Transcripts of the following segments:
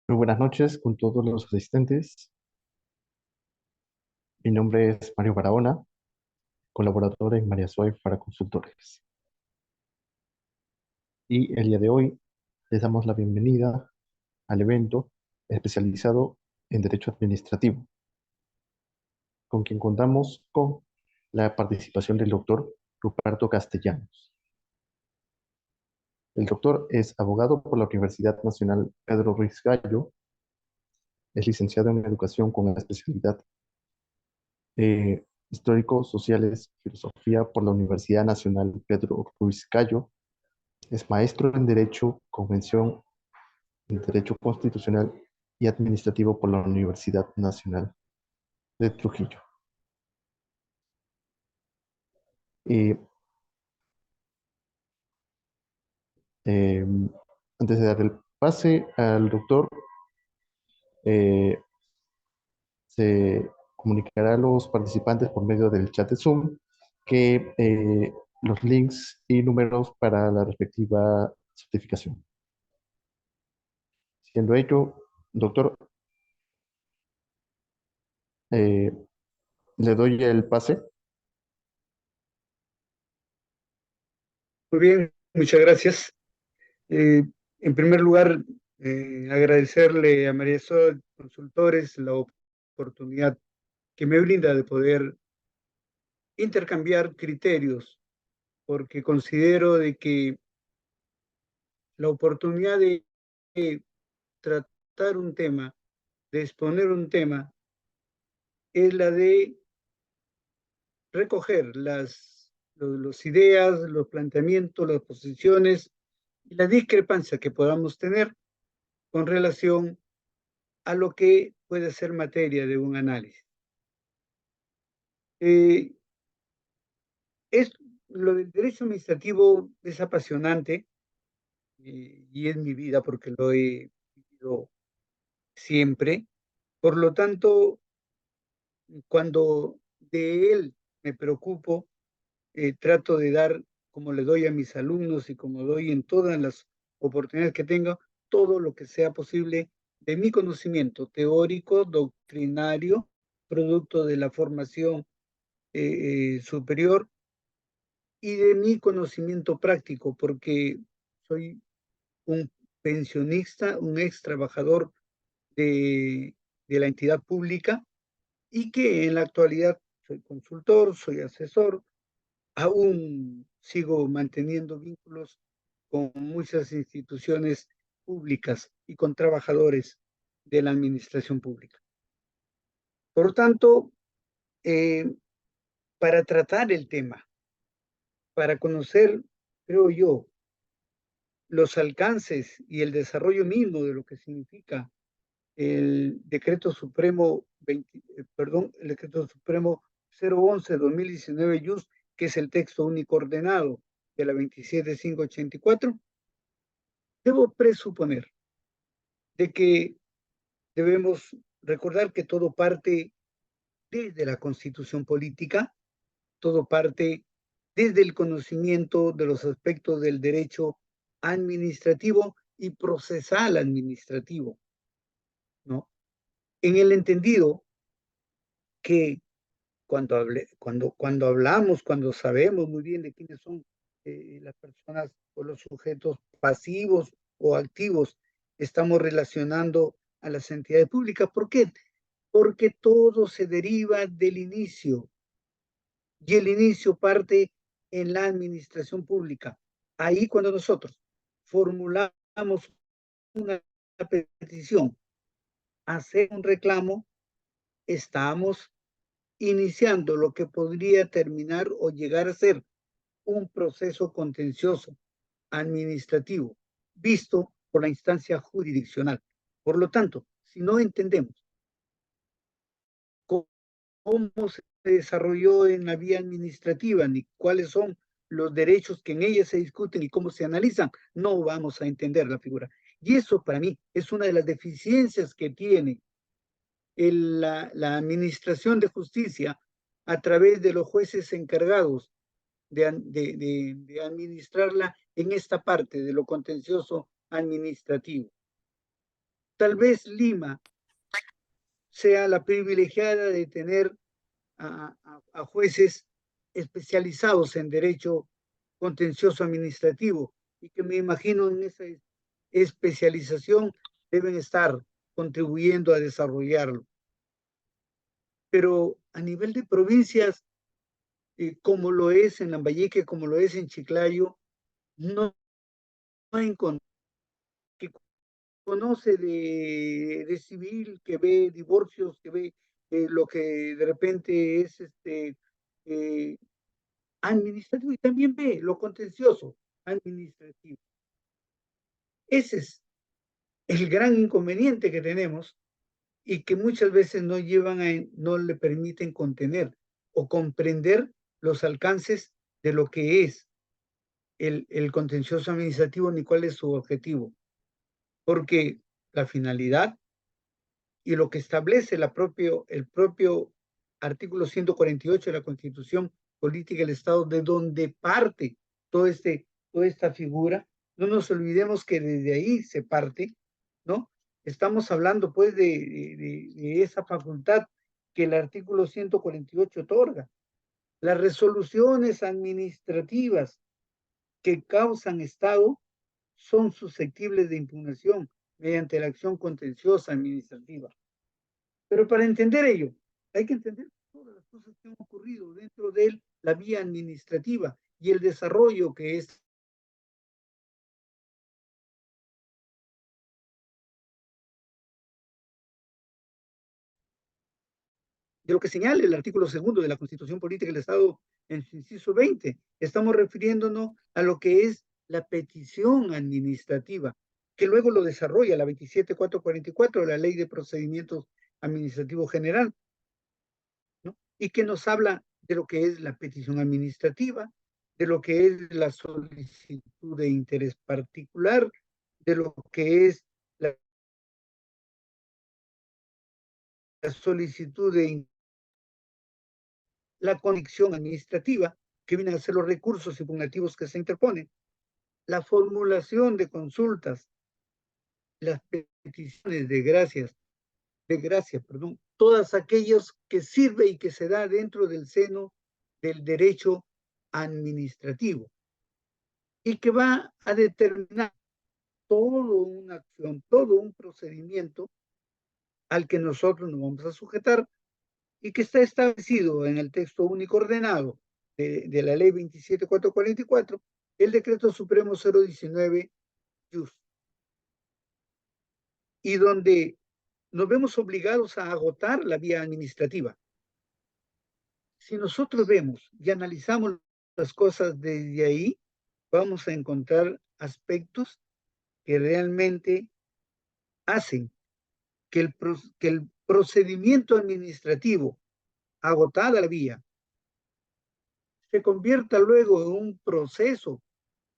Muy buenas noches con todos los asistentes. Mi nombre es Mario Barahona, colaborador en María Soy para Consultores. Y el día de hoy les damos la bienvenida al evento especializado en Derecho Administrativo, con quien contamos con la participación del doctor Ruperto Castellanos. El doctor es abogado por la Universidad Nacional Pedro Ruiz Gallo, es licenciado en Educación con la especialidad Históricos Sociales y Filosofía por la Universidad Nacional Pedro Ruiz Gallo. Es maestro en Derecho, Convención en Derecho Constitucional y Administrativo por la Universidad Nacional de Trujillo. Y eh, antes de dar el pase al doctor, eh, se comunicará a los participantes por medio del chat de Zoom que los links y números para la respectiva certificación. Siendo ello, doctor, eh, le doy el pase. Muy bien, muchas gracias. Eh, en primer lugar, agradecerle a María Sol Consultores la oportunidad que me brinda de poder intercambiar criterios, porque considero de que la oportunidad de tratar un tema, de exponer un tema, es la de recoger los ideas, los planteamientos, las posiciones y la discrepancia que podamos tener con relación a lo que puede ser materia de un análisis. Eh, es, lo del derecho administrativo es apasionante y es mi vida porque lo he vivido siempre. Por lo tanto, cuando de él me preocupo, trato de dar, como le doy a mis alumnos y como doy en todas las oportunidades que tengo, todo lo que sea posible de mi conocimiento teórico, doctrinario, producto de la formación superior y de mi conocimiento práctico, porque soy un pensionista, un ex trabajador de la entidad pública y que en la actualidad soy consultor, soy asesor, aún sigo manteniendo vínculos con muchas instituciones públicas y con trabajadores de la administración pública. Por lo tanto, eh, para tratar el tema, para conocer, creo yo, los alcances y el desarrollo mismo de lo que significa el decreto supremo 20, el decreto supremo 011-2019 JUS, que es el texto único ordenado de la 27584, debo presuponer de que debemos recordar que todo parte desde la Constitución política, todo parte desde el conocimiento de los aspectos del derecho administrativo y procesal administrativo, ¿no? En el entendido que cuando hablamos, cuando sabemos muy bien de quiénes son las personas o los sujetos pasivos o activos, estamos relacionando a las entidades públicas. ¿Por qué? Porque todo se deriva del inicio y el inicio parte en la administración pública. Ahí cuando nosotros formulamos una petición, hacer un reclamo, estamos iniciando lo que podría terminar o llegar a ser un proceso contencioso administrativo visto por la instancia jurisdiccional. Por lo tanto, si no entendemos cómo se desarrolló en la vía administrativa, ni cuáles son los derechos que en ella se discuten y cómo se analizan, no vamos a entender la figura. Y eso para mí es una de las deficiencias que tiene la administración de justicia a través de los jueces encargados de administrarla en esta parte de lo contencioso administrativo. Tal vez Lima sea la privilegiada de tener a jueces especializados en derecho contencioso administrativo y que me imagino en esa especialización deben estar contribuyendo a desarrollarlo. Pero a nivel de provincias, como lo es en Lambayeque, como lo es en Chiclayo, no hay que conoce de civil, que ve divorcios, que ve lo que de repente es eh, administrativo y también ve lo contencioso administrativo. Ese es el gran inconveniente que tenemos y que muchas veces no llevan no le permiten contener o comprender los alcances de lo que es el contencioso administrativo ni cuál es su objetivo. Porque la finalidad y lo que establece el propio artículo 148 de la Constitución Política del Estado, de donde parte toda esta figura. No nos olvidemos que desde ahí se parte, ¿no? Estamos hablando, pues, de esa facultad que el artículo 148 otorga. Las resoluciones administrativas que causan Estado son susceptibles de impugnación mediante la acción contenciosa administrativa. Pero para entender ello, hay que entender todas las cosas que han ocurrido dentro de la vía administrativa y el desarrollo que es de lo que señala el artículo segundo de la Constitución Política del Estado en su inciso 20. Estamos refiriéndonos a lo que es la petición administrativa, que luego lo desarrolla la 27444 de la Ley de Procedimientos Administrativos General, ¿no? Y que nos habla de lo que es la petición administrativa, de lo que es la solicitud de interés particular, de lo que es la solicitud de la condición administrativa, que vienen a ser los recursos impugnativos que se interponen, la formulación de consultas, las peticiones de gracia, perdón, todas aquellas que sirve y que se da dentro del seno del derecho administrativo y que va a determinar toda una acción, todo un procedimiento al que nosotros nos vamos a sujetar y que está establecido en el texto único ordenado de la ley 27444, el decreto supremo 019 just, y donde nos vemos obligados a agotar la vía administrativa. Si nosotros vemos y analizamos las cosas desde ahí, vamos a encontrar aspectos que realmente hacen que el procedimiento administrativo, agotada la vía, se convierta luego en un proceso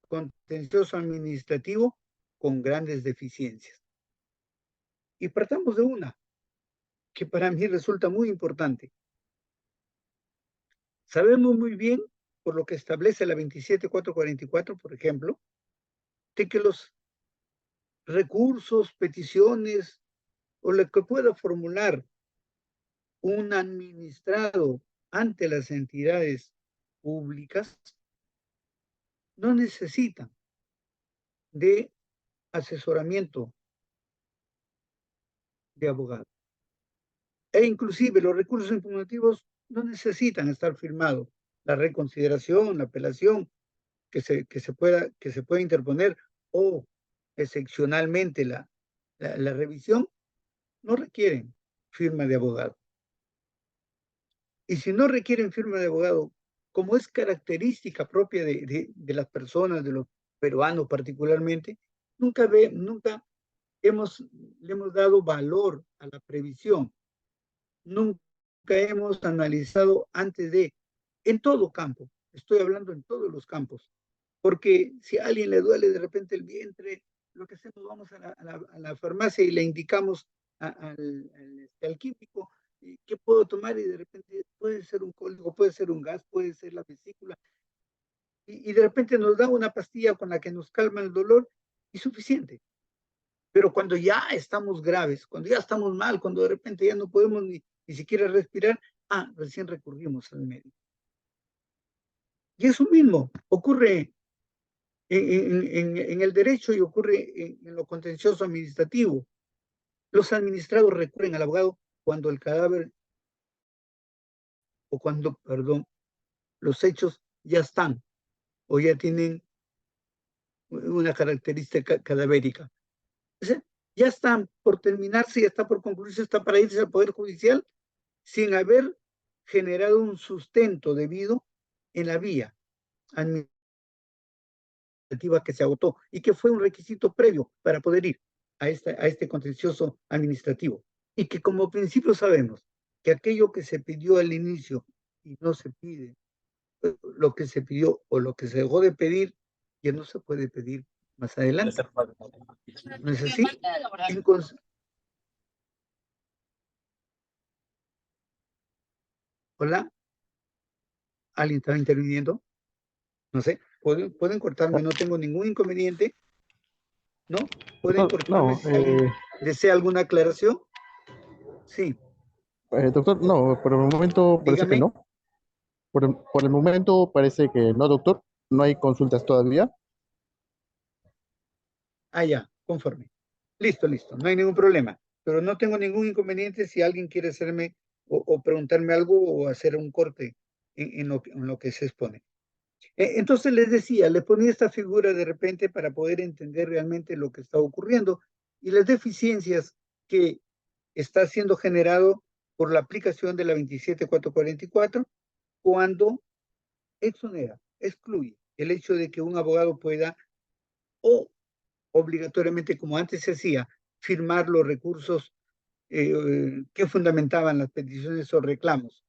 contencioso administrativo con grandes deficiencias. Y partamos de una que para mí resulta muy importante. Sabemos muy bien, por lo que establece la 27444, por ejemplo, de que los recursos, peticiones o lo que pueda formular un administrado ante las entidades públicas no necesitan de asesoramiento de abogado. E inclusive los recursos impugnativos no necesitan estar firmados. La reconsideración, la apelación que se pueda interponer o excepcionalmente la revisión no requieren firma de abogado. Y si no requieren firma de abogado, como es característica propia de las personas, de los peruanos particularmente, nunca le hemos dado valor a la previsión. Nunca hemos analizado antes en todo campo, estoy hablando en todos los campos, porque si a alguien le duele de repente el vientre, lo que hacemos, vamos a la farmacia y le indicamos al químico qué puedo tomar y de repente puede ser un cólico, puede ser un gas, puede ser la vesícula, y de repente nos da una pastilla con la que nos calma el dolor y suficiente. Pero cuando ya estamos graves, cuando ya estamos mal, cuando de repente ya no podemos ni siquiera respirar, recién recurrimos al médico. Y eso mismo ocurre en el derecho y ocurre en lo contencioso administrativo. Los administrados recurren al abogado cuando el cadáver, o cuando, perdón, los hechos ya están o ya tienen una característica cadavérica. O sea, ya están por terminarse, ya está por concluirse, está para irse al Poder Judicial sin haber generado un sustento debido en la vía administrativa que se agotó y que fue un requisito previo para poder ir a este contencioso administrativo. Y que como principio sabemos que aquello que se pidió al inicio y no se pide, lo que se pidió o lo que se dejó de pedir, ya no se puede pedir más adelante. ¿No es así? Hola, ¿alguien estaba interviniendo? No sé, pueden cortarme, no tengo ningún inconveniente, ¿no? Pueden Doctor, cortarme no, si alguien desea alguna aclaración. Sí, doctor, no, por el momento parece que dígame. no. Por el momento parece que no, doctor. No hay consultas todavía. Ya, conforme. Listo, listo, no hay ningún problema. Pero no tengo ningún inconveniente si alguien quiere hacerme o preguntarme algo o hacer un corte en lo que se expone. Entonces les decía, le ponía esta figura de repente para poder entender realmente lo que está ocurriendo y las deficiencias que está siendo generado por la aplicación de la 27444 cuando exonera, excluye el hecho de que un abogado pueda o obligatoriamente, como antes se hacía, firmar los recursos que fundamentaban las peticiones o reclamos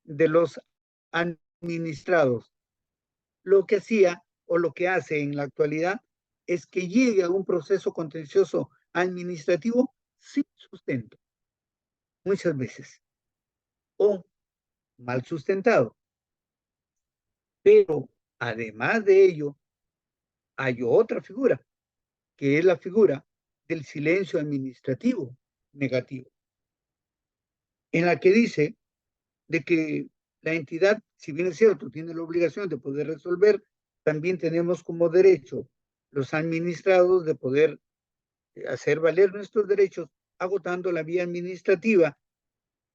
de los administrados. Lo que hacía o lo que hace en la actualidad es que llegue a un proceso contencioso administrativo sin sustento, muchas veces, o mal sustentado. Pero además de ello, hay otra figura, que es la figura del silencio administrativo negativo, en la que dice de que la entidad, si bien es cierto, tiene la obligación de poder resolver, también tenemos como derecho los administrados de poder hacer valer nuestros derechos agotando la vía administrativa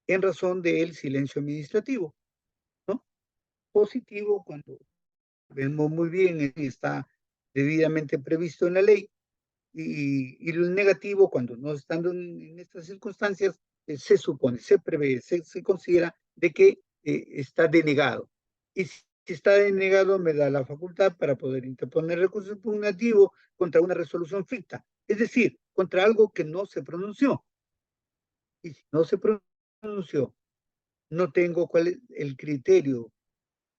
en razón del silencio administrativo, ¿no? Positivo cuando vemos muy bien y está debidamente previsto en la ley, y el negativo cuando no estando en estas circunstancias, se supone, se prevé, se considera de que está denegado. Y si está denegado, me da la facultad para poder interponer recurso impugnativo contra una resolución ficta, es decir, contra algo que no se pronunció. Y si no se pronunció, no tengo cuál es el criterio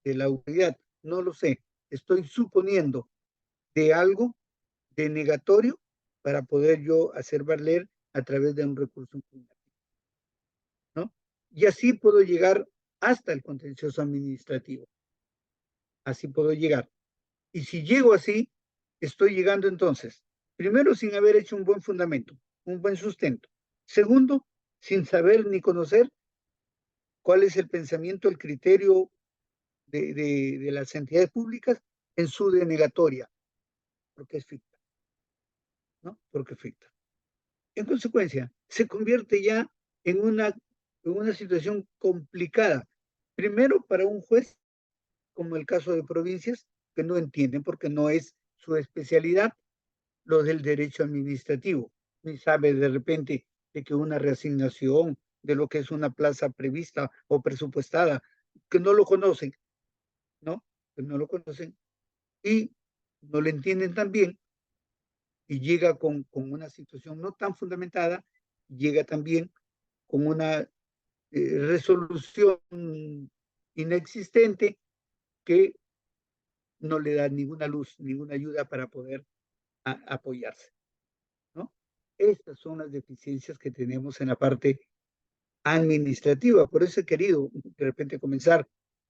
de la autoridad, no lo sé. Estoy suponiendo de algo denegatorio para poder yo hacer valer a través de un recurso impugnativo, ¿no? Y así puedo llegar hasta el contencioso administrativo. Así puedo llegar. Y si llego así, estoy llegando entonces, primero, sin haber hecho un buen fundamento, un buen sustento. Segundo, sin saber ni conocer cuál es el pensamiento, el criterio de las entidades públicas en su denegatoria, porque es ficta, ¿no? Porque es ficta. En consecuencia, se convierte ya en una situación complicada. Primero, para un juez, como el caso de provincias, que no entienden porque no es su especialidad lo del derecho administrativo, ni sabe de repente de que una reasignación de lo que es una plaza prevista o presupuestada, que no lo conocen, ¿no? Que no lo conocen y no lo entienden tan bien y llega con una situación no tan fundamentada, llega también con una resolución inexistente que no le da ninguna luz, ninguna ayuda para poder apoyarse, ¿no? Estas son las deficiencias que tenemos en la parte administrativa. Por eso he querido de repente comenzar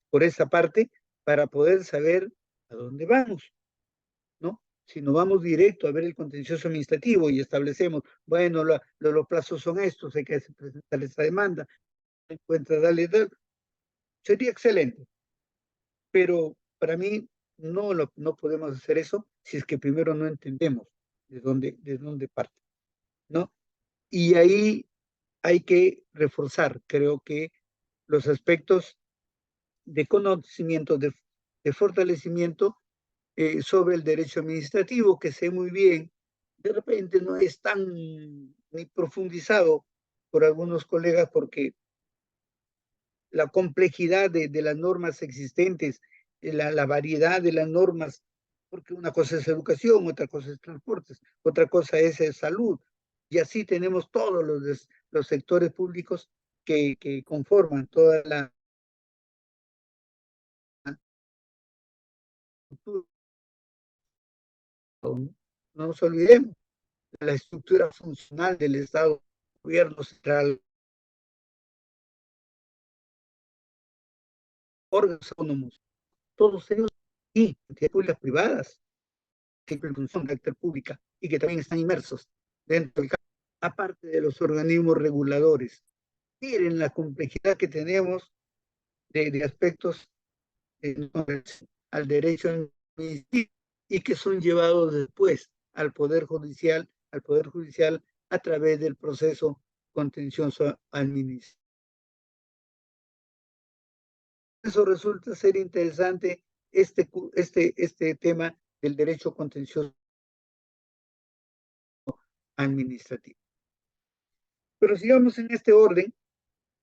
por esa parte para poder saber a dónde vamos, ¿no? Si nos vamos directo a ver el contencioso administrativo y establecemos, bueno, los plazos son estos, hay que presentar esta demanda, encuentra, sería excelente. Pero para mí no podemos hacer eso si es que primero no entendemos de dónde parte, ¿no? Y ahí hay que reforzar, creo que los aspectos de conocimiento, de fortalecimiento sobre el derecho administrativo, que sé muy bien, de repente no es tan ni profundizado por algunos colegas porque la complejidad de las normas existentes, la variedad de las normas, porque una cosa es educación, otra cosa es transportes, otra cosa es salud, y así tenemos todos los sectores públicos que conforman toda la estructura. No nos olvidemos, la estructura funcional del Estado, gobierno central, órganos autónomos, todos ellos y entidades públicas privadas que cumplen función de carácter pública y que también están inmersos dentro del campo, aparte de los organismos reguladores. Miren la complejidad que tenemos de aspectos al derecho administrativo y que son llevados después al Poder Judicial a través del proceso contencioso administrativo. Eso resulta ser interesante este tema del derecho contencioso administrativo. Pero sigamos en este orden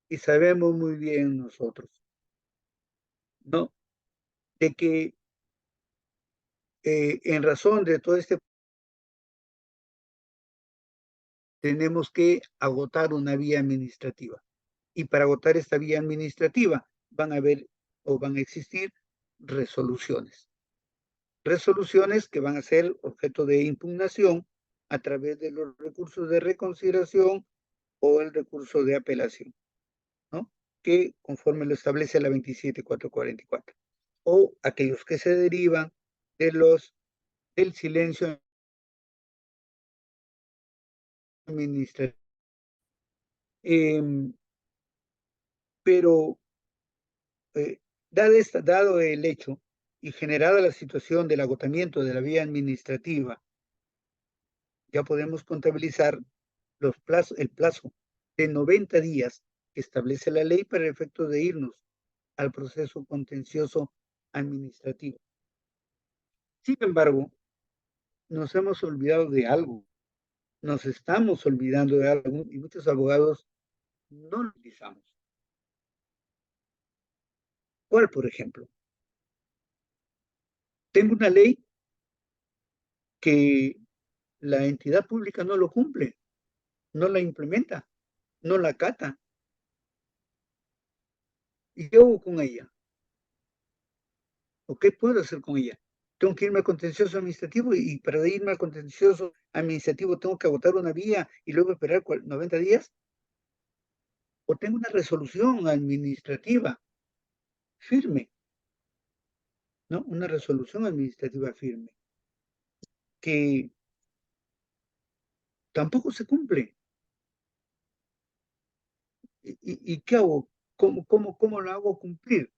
y sabemos muy bien nosotros, ¿no? De que en razón de todo este tenemos que agotar una vía administrativa. Y para agotar esta vía administrativa van a haber o van a existir resoluciones. Resoluciones que van a ser objeto de impugnación a través de los recursos de reconsideración o el recurso de apelación, ¿no? Que conforme lo establece la 27444. O aquellos que se derivan del silencio administrativo. Pero dado el hecho y generada la situación del agotamiento de la vía administrativa, ya podemos contabilizar el plazo de 90 días que establece la ley para el efecto de irnos al proceso contencioso administrativo. Sin embargo, nos hemos olvidado de algo, nos estamos olvidando de algo y muchos abogados no lo utilizamos. ¿Cuál, por ejemplo? Tengo una ley que la entidad pública no lo cumple, no la implementa, no la acata. ¿Y qué hago con ella? ¿O qué puedo hacer con ella? Tengo que irme al contencioso administrativo y para irme al contencioso administrativo tengo que agotar una vía y luego esperar 90 días. O tengo una resolución administrativa firme, ¿no? Una resolución administrativa firme que tampoco se cumple. ¿Y qué hago? ¿Cómo lo hago cumplir?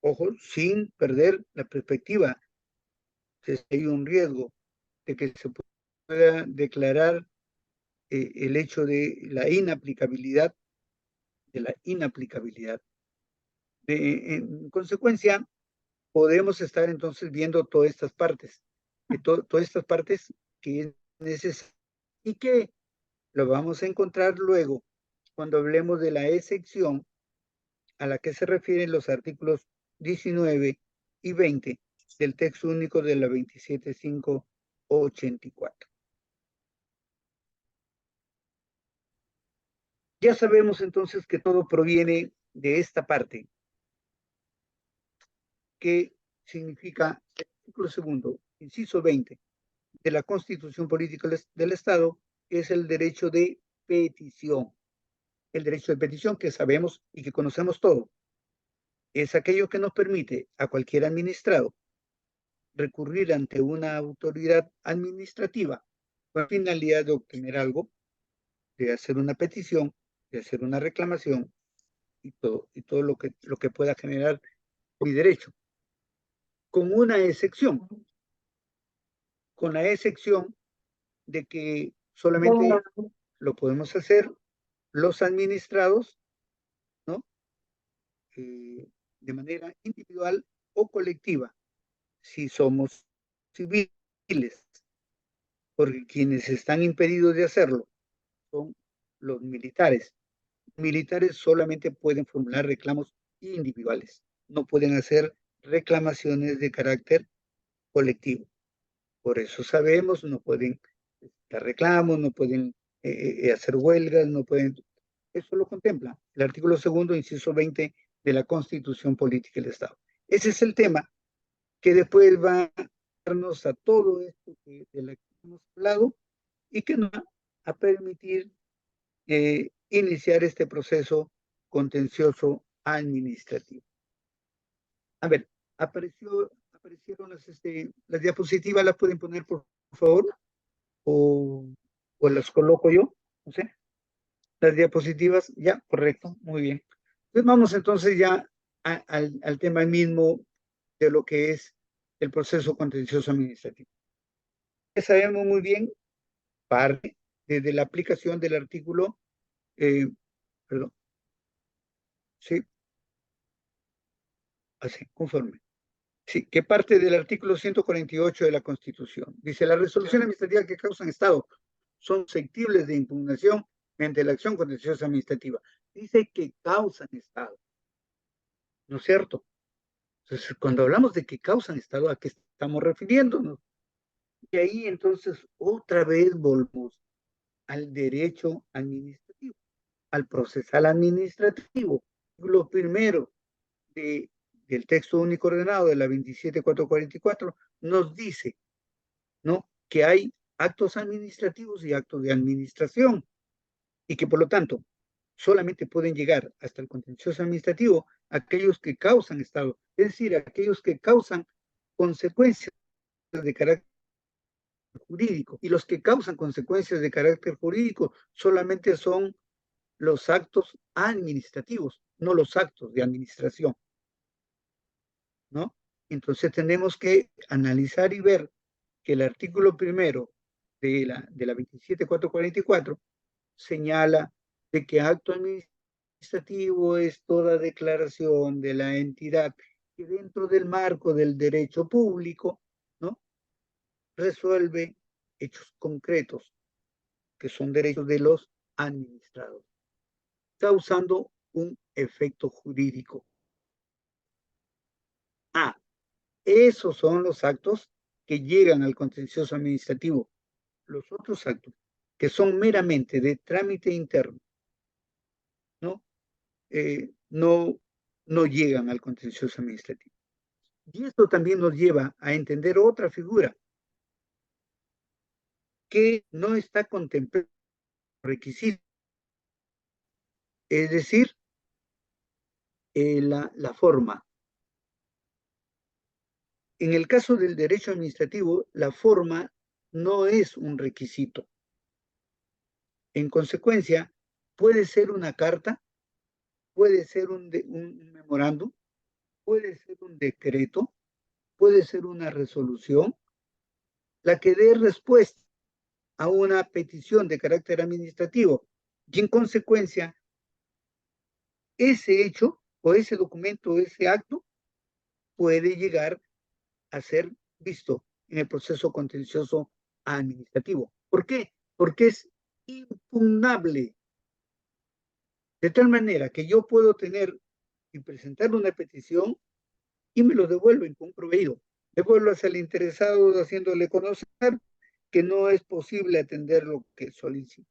Ojo, sin perder la perspectiva, si hay un riesgo de que se pueda declarar el hecho de la inaplicabilidad, en consecuencia, podemos estar entonces viendo todas estas partes, todas estas partes que es necesario y que lo vamos a encontrar luego cuando hablemos de la excepción a la que se refieren los artículos 19 y 20 del texto único de la 27584. Ya sabemos entonces que todo proviene de esta parte, que significa el artículo segundo, inciso 20 de la Constitución Política del Estado, es el derecho de petición. El derecho de petición que sabemos y que conocemos todo. Es aquello que nos permite a cualquier administrado recurrir ante una autoridad administrativa con la finalidad de obtener algo, de hacer una petición, de hacer una reclamación y todo lo que pueda generar mi derecho, con una excepción, con la excepción de que solamente lo podemos hacer los administrados, ¿no? De manera individual o colectiva, si somos civiles, porque quienes están impedidos de hacerlo son los militares. Militares solamente pueden formular reclamos individuales, no pueden hacer reclamaciones de carácter colectivo. Por eso sabemos, no pueden dar reclamos, no pueden hacer huelgas, no pueden... Eso lo contempla el artículo segundo, inciso 20 de la Constitución Política del Estado. Ese es el tema que después va a darnos a todo esto de la que hemos hablado y que nos va a permitir iniciar este proceso contencioso administrativo. A ver, aparecieron las diapositivas, las pueden poner por favor, o, o las coloco yo, no sé, las diapositivas, ya, correcto, muy bien. Entonces vamos entonces ya al tema mismo de lo que es el proceso contencioso administrativo. Ya sabemos muy bien, parte desde la aplicación del artículo, perdón, sí, así, conforme. Sí, que parte del artículo 148 de la Constitución. Dice, las resoluciones administrativas que causan Estado son susceptibles de impugnación mediante la acción contenciosa administrativa. Dice que causan Estado, ¿no es cierto? Entonces, cuando hablamos de que causan Estado, ¿a qué estamos refiriéndonos? Y ahí entonces otra vez volvemos al derecho administrativo, al procesal administrativo. Lo primero del texto único ordenado de la 27444 nos dice, ¿no?, que hay actos administrativos y actos de administración y que por lo tanto solamente pueden llegar hasta el contencioso administrativo aquellos que causan Estado, es decir, aquellos que causan consecuencias de carácter jurídico. Y los que causan consecuencias de carácter jurídico solamente son los actos administrativos, no los actos de administración, ¿no? Entonces tenemos que analizar y ver que el artículo primero de la 27444 señala de que acto administrativo es toda declaración de la entidad que dentro del marco del derecho público, ¿no?, resuelve hechos concretos que son derechos de los administrados, causando un efecto jurídico. Ah, esos son los actos que llegan al contencioso administrativo. Los otros actos, que son meramente de trámite interno, ¿no? No, no llegan al contencioso administrativo. Y esto también nos lleva a entender otra figura que no está contemplada en requisitos, es decir, la forma. En el caso del derecho administrativo, la forma no es un requisito. En consecuencia, puede ser una carta, puede ser un memorándum, puede ser un decreto, puede ser una resolución, la que dé respuesta a una petición de carácter administrativo. Y en consecuencia, ese hecho o ese documento, ese acto, puede llegar a ser visto en el proceso contencioso administrativo. ¿Por qué? Porque es impugnable. De tal manera que yo puedo tener y presentar una petición y me lo devuelven con proveído. Devuelvas al interesado haciéndole conocer que no es posible atender lo que solicita.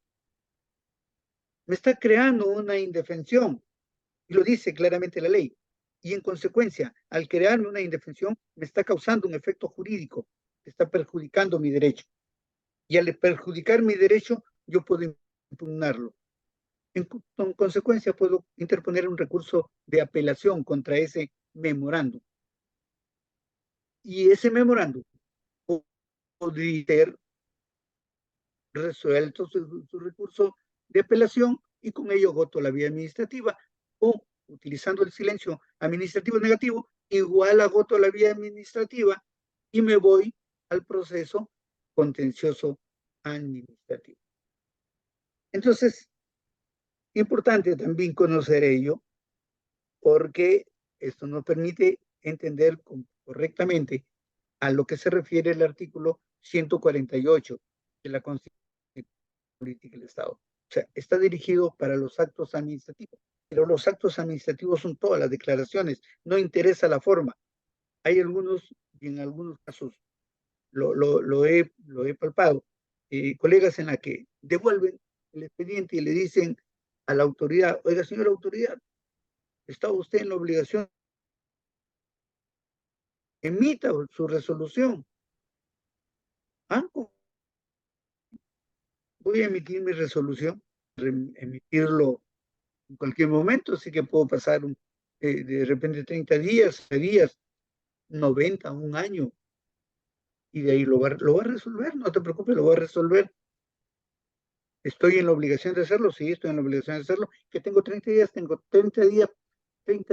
Me está creando una indefensión, y lo dice claramente la ley. Y en consecuencia, al crearme una indefensión, me está causando un efecto jurídico, que está perjudicando mi derecho. Y al perjudicar mi derecho, yo puedo impugnarlo. En consecuencia, puedo interponer un recurso de apelación contra ese memorándum. Y ese memorándum podría ser resuelto su recurso de apelación y con ello agoto la vía administrativa, o utilizando el silencio administrativo negativo, igual agoto la vía administrativa y me voy al proceso contencioso administrativo. Entonces, importante también conocer ello, porque esto nos permite entender correctamente a lo que se refiere el artículo 148 de la Constitución Política del Estado. O sea, está dirigido para los actos administrativos, pero los actos administrativos son todas las declaraciones, no interesa la forma. Hay algunos, y en algunos casos lo he palpado, colegas en la que devuelven el expediente y le dicen a la autoridad, oiga, señora autoridad, está usted en la obligación, emita su resolución. Ah, voy a emitir mi resolución, emitirlo en cualquier momento, así que puedo pasar de repente 30 días, 90, un año, y de ahí lo va a resolver, no te preocupes, lo va a resolver. Estoy en la obligación de hacerlo, sí, estoy en la obligación de hacerlo, que tengo 30 días, tengo 30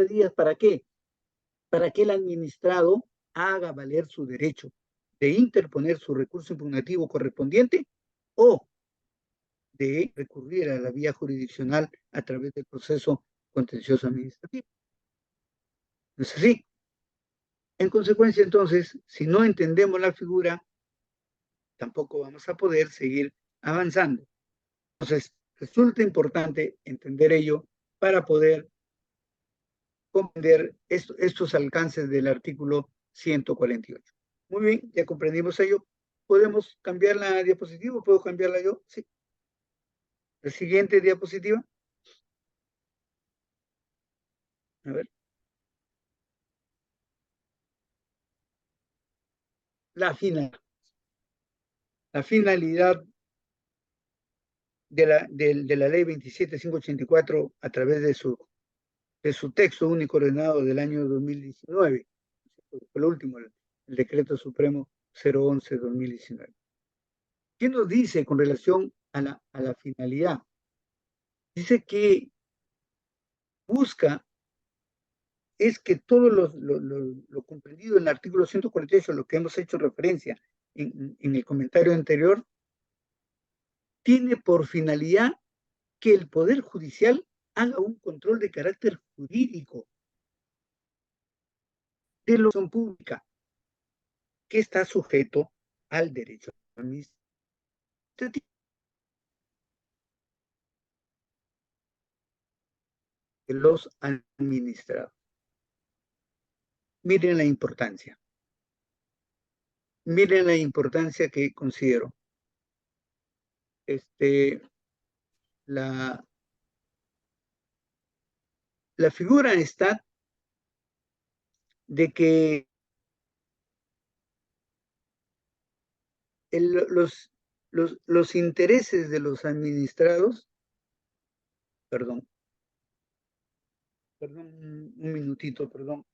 días, ¿para qué? Para que el administrado haga valer su derecho de interponer su recurso impugnativo correspondiente o de recurrir a la vía jurisdiccional a través del proceso contencioso administrativo. ¿No es así? En consecuencia, entonces, si no entendemos la figura, tampoco vamos a poder seguir avanzando. Entonces, resulta importante entender ello para poder comprender estos alcances del artículo 148. Muy bien, ya comprendimos ello. ¿Podemos cambiar la diapositiva? ¿Puedo cambiarla yo? Sí. La siguiente diapositiva. A ver. La finalidad de la ley 27584 a través de su texto único ordenado del año 2019. Fue lo último, el decreto supremo 011-2019. ¿Qué nos dice con relación a la finalidad? Dice que busca es que todo lo comprendido en el artículo 148, lo que hemos hecho referencia en el comentario anterior, tiene por finalidad que el Poder Judicial haga un control de carácter jurídico de la opción pública que está sujeto al derecho administrativo de los administrados. Miren la importancia. Miren la importancia que considero. La, la figura está de que el, los intereses de los administrados, perdón, un minutito, perdón.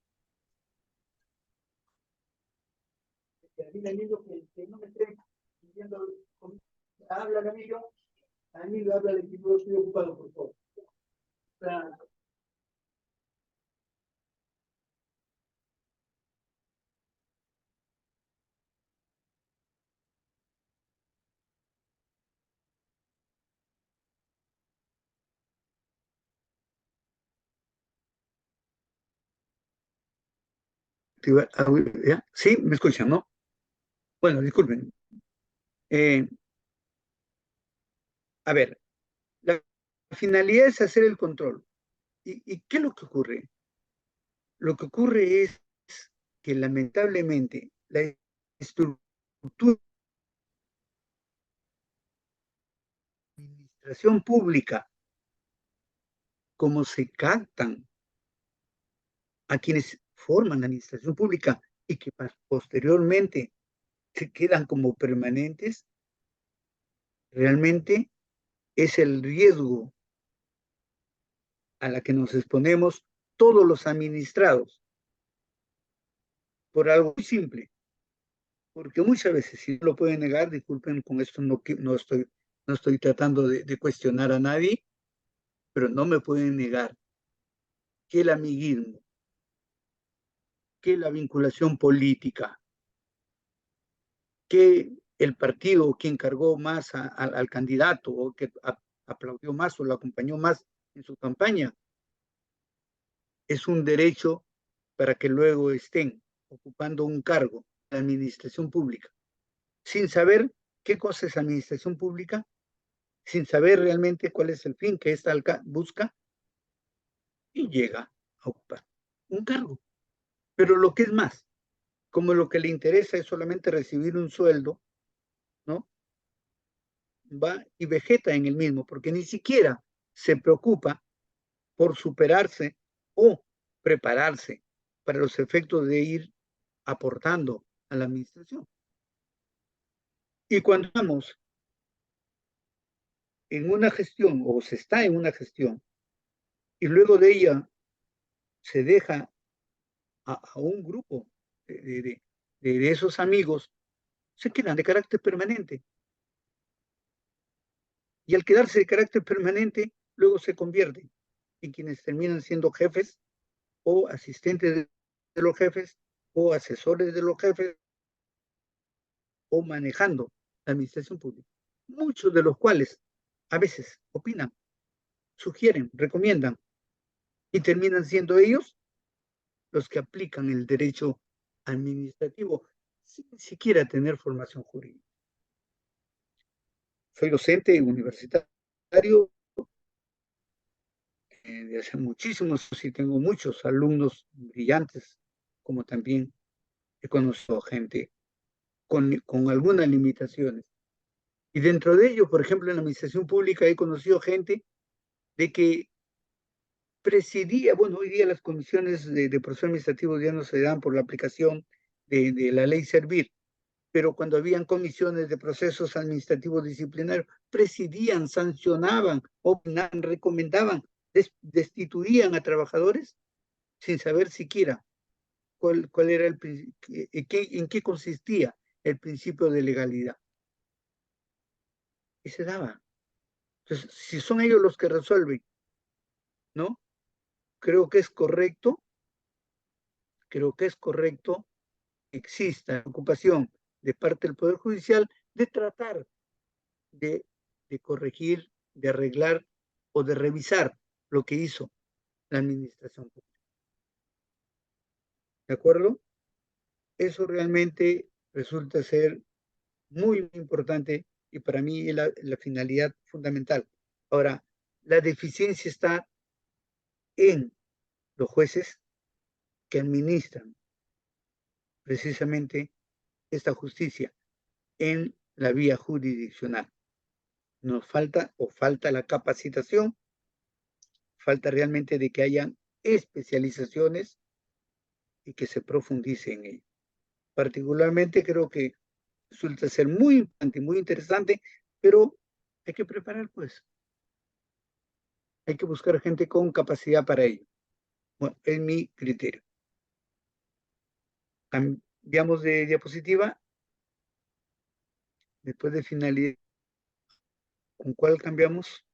Que no me esté diciendo, habla Camilo, habla el equipo, estoy ocupado, por favor. ¿Ya? Sí, me escuchan, ¿no? Bueno, disculpen. Eh, a ver, la finalidad es hacer el control. ¿Y qué es lo que ocurre? Lo que ocurre es que lamentablemente la estructura de la administración pública, como se captan a quienes forman la administración pública y que posteriormente se quedan como permanentes, realmente es el riesgo a la que nos exponemos todos los administrados. por algo muy simple, porque muchas veces, si no lo pueden negar, disculpen, con esto no estoy tratando de cuestionar a nadie, pero no me pueden negar que el amiguismo, que la vinculación política, que el partido que encargó más al candidato o que aplaudió más o lo acompañó más en su campaña, es un derecho para que luego estén ocupando un cargo en la administración pública, sin saber qué cosa es administración pública, sin saber realmente cuál es el fin que ésta busca, y llega a ocupar un cargo. Pero lo que es más, como lo que le interesa es solamente recibir un sueldo, ¿no? Va y vegeta en el mismo, porque ni siquiera se preocupa por superarse o prepararse para los efectos de ir aportando a la administración. Y cuando estamos en una gestión o se está en una gestión y luego de ella se deja a un grupo de esos amigos, se quedan de carácter permanente. Y al quedarse de carácter permanente, luego se convierten en quienes terminan siendo jefes o asistentes de los jefes o asesores de los jefes o manejando la administración pública. Muchos de los cuales a veces opinan, sugieren, recomiendan y terminan siendo ellos los que aplican el derecho administrativo sin siquiera tener formación jurídica. Soy docente universitario de hace muchísimos y tengo muchos alumnos brillantes, como también he conocido gente con algunas limitaciones. Y dentro de ello, por ejemplo, en la administración pública he conocido gente de que presidía, bueno, hoy día las comisiones de procesos administrativos ya no se dan por la aplicación de la ley Servir, pero cuando habían comisiones de procesos administrativos disciplinarios, presidían, sancionaban, opinaban, recomendaban, destituían a trabajadores sin saber siquiera cuál era en qué consistía el principio de legalidad. Y se daba. Entonces, si son ellos los que resuelven, ¿no? Creo que es correcto, creo que es correcto que exista ocupación de parte del Poder Judicial de tratar de, de corregir, de arreglar o de revisar lo que hizo la administración pública. ¿De acuerdo? Eso realmente resulta ser muy importante y para mí es la finalidad fundamental. Ahora, la deficiencia está en los jueces que administran precisamente esta justicia en la vía jurisdiccional. Nos falta o falta la capacitación, falta realmente de que hayan especializaciones y que se profundice en ello. Particularmente creo que resulta ser muy importante, muy interesante, pero hay que preparar, pues, hay que buscar gente con capacidad para ello. Bueno, es mi criterio. Cambiamos de diapositiva, después de finalizar, ¿con cuál cambiamos?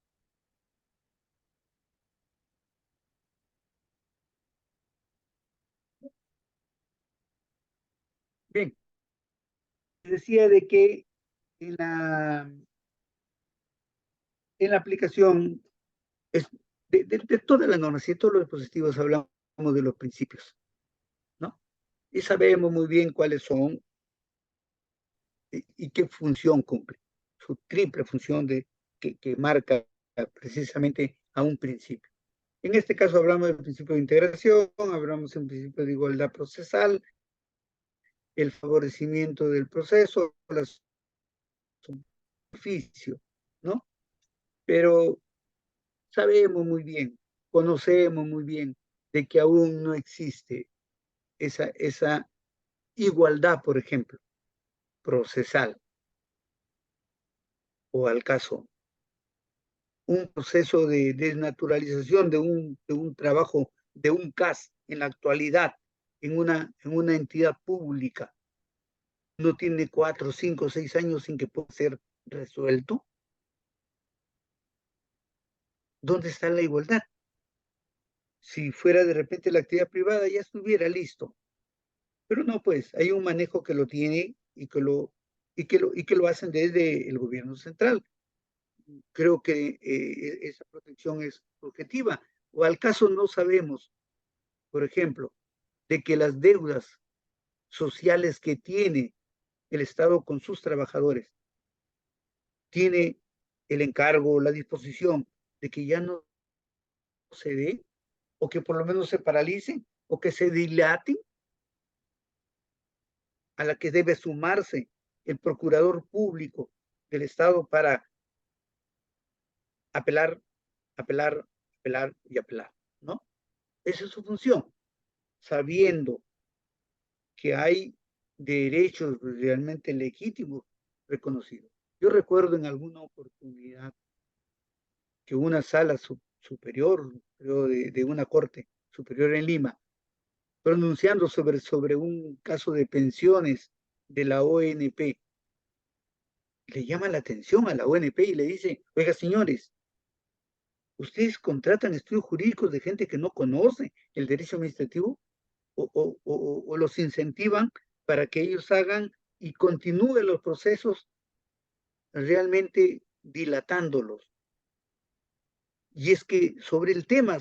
Bien, decía de que en la aplicación es, de todas las normas y de todos los dispositivos hablamos de los principios, ¿no? Y sabemos muy bien cuáles son y qué función cumple. Su triple función que marca precisamente a un principio. En este caso hablamos del principio de integración, hablamos del principio de igualdad procesal, el favorecimiento del proceso, el beneficio, ¿no? Pero sabemos muy bien, conocemos muy bien de que aún no existe esa igualdad, por ejemplo, procesal, o al caso, un proceso de desnaturalización de un trabajo, de un CAS en la actualidad, en una entidad pública no tiene 4, 5, 6 años sin que pueda ser resuelto? ¿Dónde está la igualdad? Si fuera de repente la actividad privada ya estuviera listo. Pero no, pues hay un manejo que lo tiene y que lo hacen desde el gobierno central. Creo que esa protección es objetiva. O al caso no sabemos, por ejemplo, de que las deudas sociales que tiene el Estado con sus trabajadores tiene el encargo, la disposición de que ya no se dé, o que por lo menos se paralicen, o que se dilaten, a la que debe sumarse el procurador público del Estado para apelar, apelar, apelar y apelar, ¿no? Esa es su función, sabiendo que hay derechos realmente legítimos reconocidos. Yo recuerdo en alguna oportunidad que una sala superior, creo, de una corte superior en Lima, pronunciando sobre un caso de pensiones de la ONP, le llama la atención a la ONP y le dice, oiga, señores, ustedes contratan estudios jurídicos de gente que no conoce el derecho administrativo o los incentivan para que ellos hagan y continúen los procesos realmente dilatándolos. Y es que sobre el tema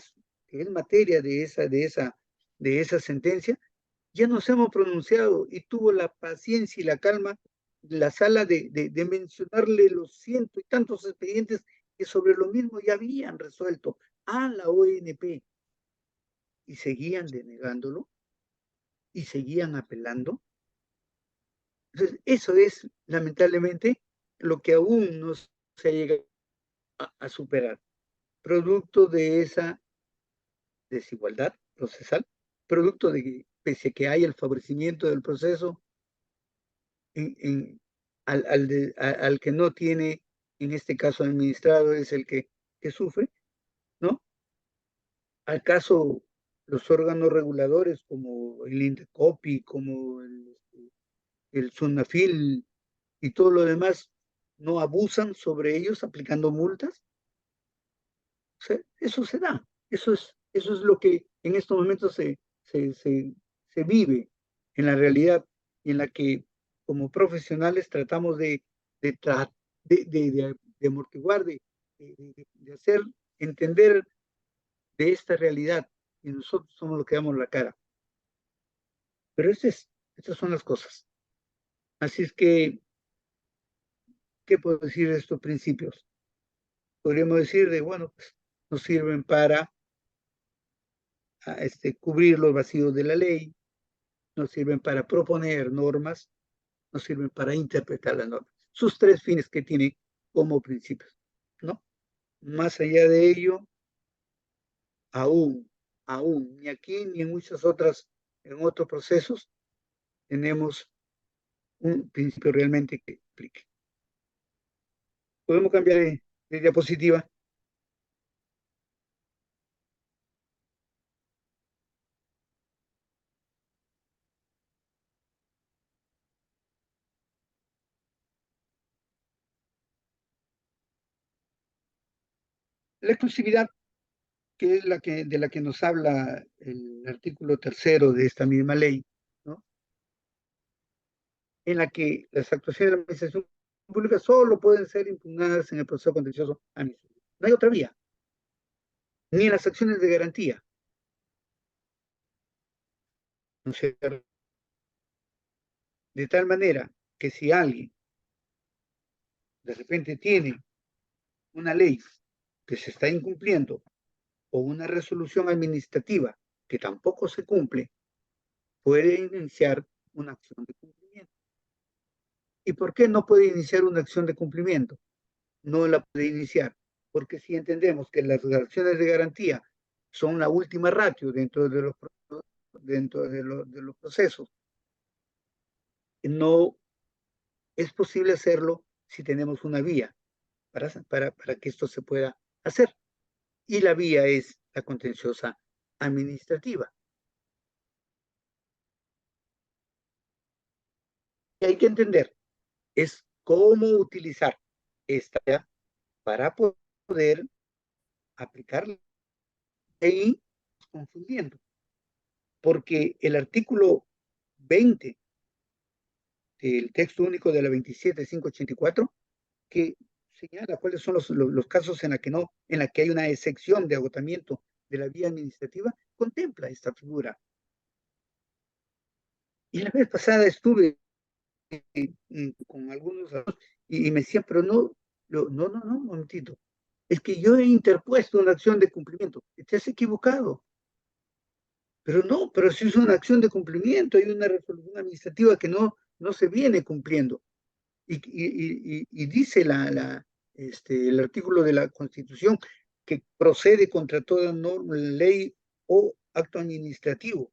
que es materia de esa sentencia, ya nos hemos pronunciado y tuvo la paciencia y la calma la sala de mencionarle los ciento y tantos expedientes que sobre lo mismo ya habían resuelto a la ONP y seguían denegándolo y seguían apelando. Entonces, eso es lamentablemente lo que aún no se ha llegado a superar, producto de esa desigualdad procesal, producto de que pese a que hay el favorecimiento del proceso, al que no tiene, en este caso administrado, es el que sufre, ¿no? Al caso, los órganos reguladores como el INDECOPI, como el SUNAFIL y todo lo demás, no abusan sobre ellos aplicando multas. O sea, eso se da, eso es lo que en estos momentos se vive en la realidad en la que como profesionales tratamos de, de amortiguar, de hacer entender de esta realidad y nosotros somos los que damos la cara. Pero estas son las cosas. Así es que, ¿qué puedo decir de estos principios? Podríamos decir de, bueno, pues, nos sirven para cubrir los vacíos de la ley, nos sirven para proponer normas, nos sirven para interpretar las normas. Sus tres fines que tiene como principios, ¿no? Más allá de ello, ni aquí ni en muchas otras, en otros procesos, tenemos un principio realmente que explique. Podemos cambiar de diapositiva. La exclusividad, que es de la que nos habla el artículo tercero de esta misma ley, ¿no? En la que las actuaciones de la administración pública solo pueden ser impugnadas en el proceso contencioso administrativo. No hay otra vía, ni en las acciones de garantía. ¿No es cierto? De tal manera que si alguien de repente tiene una ley que se está incumpliendo o una resolución administrativa que tampoco se cumple, puede iniciar una acción de cumplimiento. ¿Y por qué no puede iniciar una acción de cumplimiento? No la puede iniciar, porque si entendemos que las acciones de garantía son la última ratio de los procesos, no es posible hacerlo si tenemos una vía para que esto se pueda hacer. Y la vía es la contenciosa administrativa. hay que entender es cómo utilizar esta para poder aplicarla y confundiendo, porque el artículo 20 del texto único de la 27584 que señala cuáles son los casos en la que no, en la que hay una excepción de agotamiento de la vía administrativa, contempla esta figura. Y la vez pasada estuve con algunos y me decían, pero no, un momentito. Es que yo he interpuesto una acción de cumplimiento. Te has equivocado. Pero no, pero si es una acción de cumplimiento, hay una resolución administrativa que no se viene cumpliendo. Y dice el artículo de la Constitución que procede contra toda norma, ley o acto administrativo.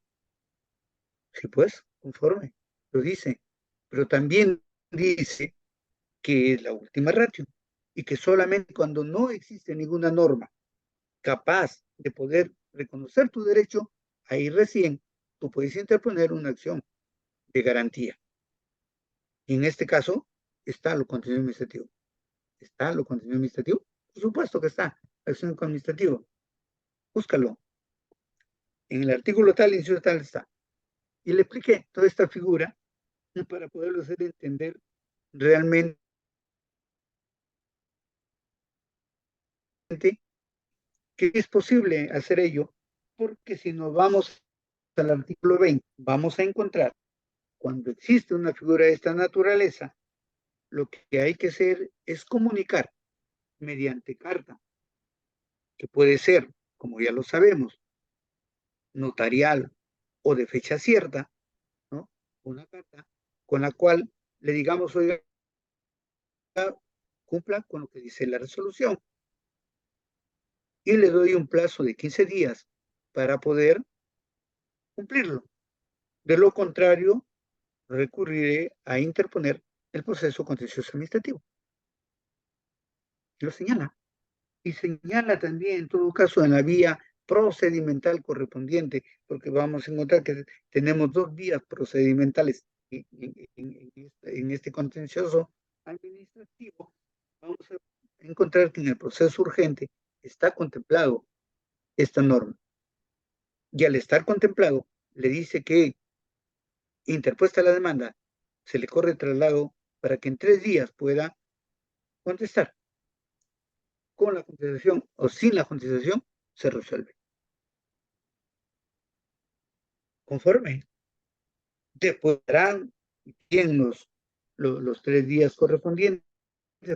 Sí, pues, conforme, lo dice. Pero también dice que es la última ratio y que solamente cuando no existe ninguna norma capaz de poder reconocer tu derecho, ahí recién tú puedes interponer una acción de garantía. Y en este caso está lo contenido administrativo. ¿Está lo contenido administrativo? Por supuesto que está. Acción administrativa. Búscalo. En el artículo tal, inciso tal está. Y le expliqué toda esta figura para poderlo hacer entender realmente que es posible hacer ello, porque si nos vamos al artículo 20, vamos a encontrar cuando existe una figura de esta naturaleza, lo que hay que hacer es comunicar mediante carta, que puede ser, como ya lo sabemos, notarial o de fecha cierta, ¿no? Una carta con la cual le digamos, oiga, cumpla con lo que dice la resolución. Y le doy un plazo de 15 días para poder cumplirlo. De lo contrario, recurriré a interponer el proceso contencioso administrativo. Y lo señala. Y señala también, en todo caso, en la vía procedimental correspondiente, porque vamos a encontrar que tenemos dos vías procedimentales en este contencioso administrativo. Vamos a encontrar que en el proceso urgente está contemplado esta norma. Y al estar contemplado, le dice que interpuesta la demanda, se le corre traslado para que en 3 días pueda contestar. Con la contestación o sin la contestación, se resuelve. Conforme. Después darán bien los 3 días correspondientes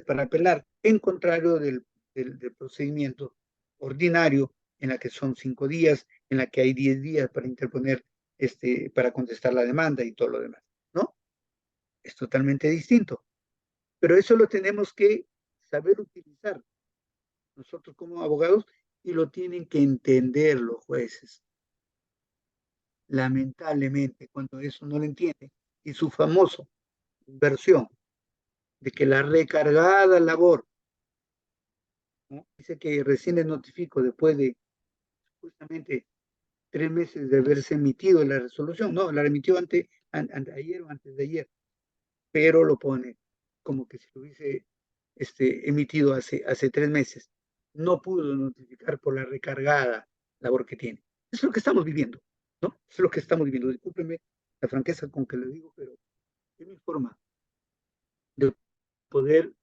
para apelar, en contrario del procedimiento ordinario, en la que son 5 días, en la que hay 10 días para interponer, para contestar la demanda y todo lo demás, ¿no? Es totalmente distinto. Pero eso lo tenemos que saber utilizar nosotros como abogados y lo tienen que entender los jueces. Lamentablemente, cuando eso no lo entiende, y su famoso versión de que la recargada labor, ¿no? Dice que recién les notifico después de justamente 3 meses de haberse emitido la resolución, no, la remitió ayer o antes de ayer, pero lo pone como que si lo hubiese emitido hace 3 meses. No pudo notificar por la recargada labor que tiene. Eso es lo que estamos viviendo, ¿no? Eso es lo que estamos viviendo. Discúlpeme la franqueza con que lo digo, pero es mi forma de poder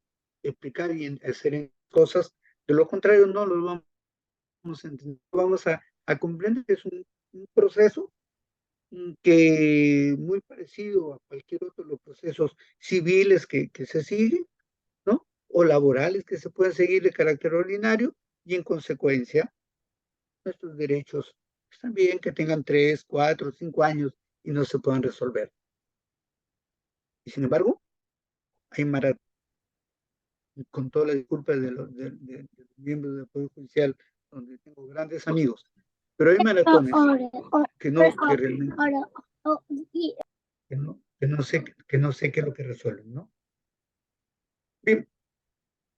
explicar y hacer cosas. De lo contrario, no lo vamos a entender, vamos a comprender que es un proceso que muy parecido a cualquier otro de los procesos civiles que se siguen, ¿no? O laborales que se pueden seguir de carácter ordinario y en consecuencia nuestros derechos pues, también que tengan 3, 4, 5 años y no se puedan resolver. Y sin embargo, hay maratones, con todas las disculpas de los miembros del Poder Judicial, donde tengo grandes amigos, pero hay maratones que realmente que no sé qué es lo que resuelven, ¿no? Bien,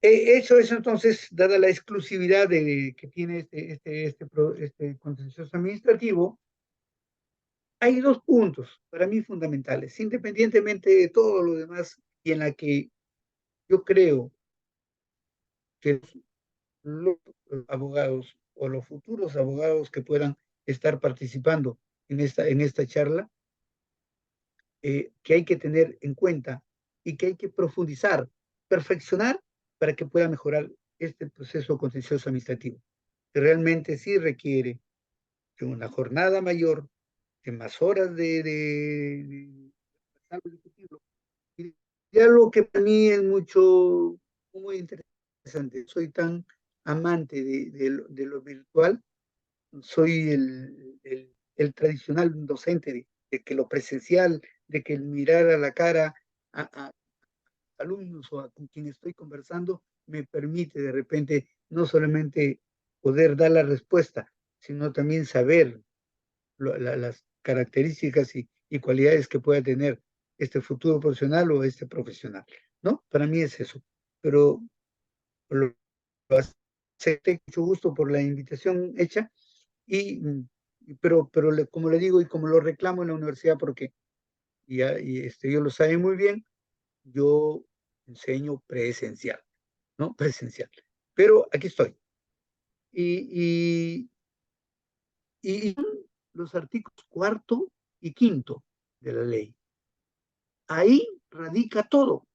hecho eso entonces, dada la exclusividad que tiene este contencioso administrativo, Hay dos puntos para mí fundamentales, independientemente de todo lo demás, y en la que yo creo que los abogados o los futuros abogados que puedan estar participando en esta charla, que hay que tener en cuenta y que hay que profundizar, perfeccionar para que pueda mejorar este proceso contencioso administrativo, que realmente sí requiere de una jornada mayor, de más horas de ejecutivo. Y algo que para mí es muy interesante. Soy tan amante de lo virtual, soy el tradicional docente de que lo presencial, de que el mirar a la cara a alumnos o a con quien estoy conversando me permite de repente no solamente poder dar la respuesta, sino también saber las características y cualidades que pueda tener este futuro profesional o este profesional, ¿no? Para mí es eso. Pero lo acepté con mucho gusto por la invitación hecha y, pero como le digo y como lo reclamo en la universidad, porque ellos lo saben muy bien, yo enseño presencial, ¿no? Presencial. Pero aquí estoy. Y, y los artículos cuarto y quinto de la ley. Ahí radica todo.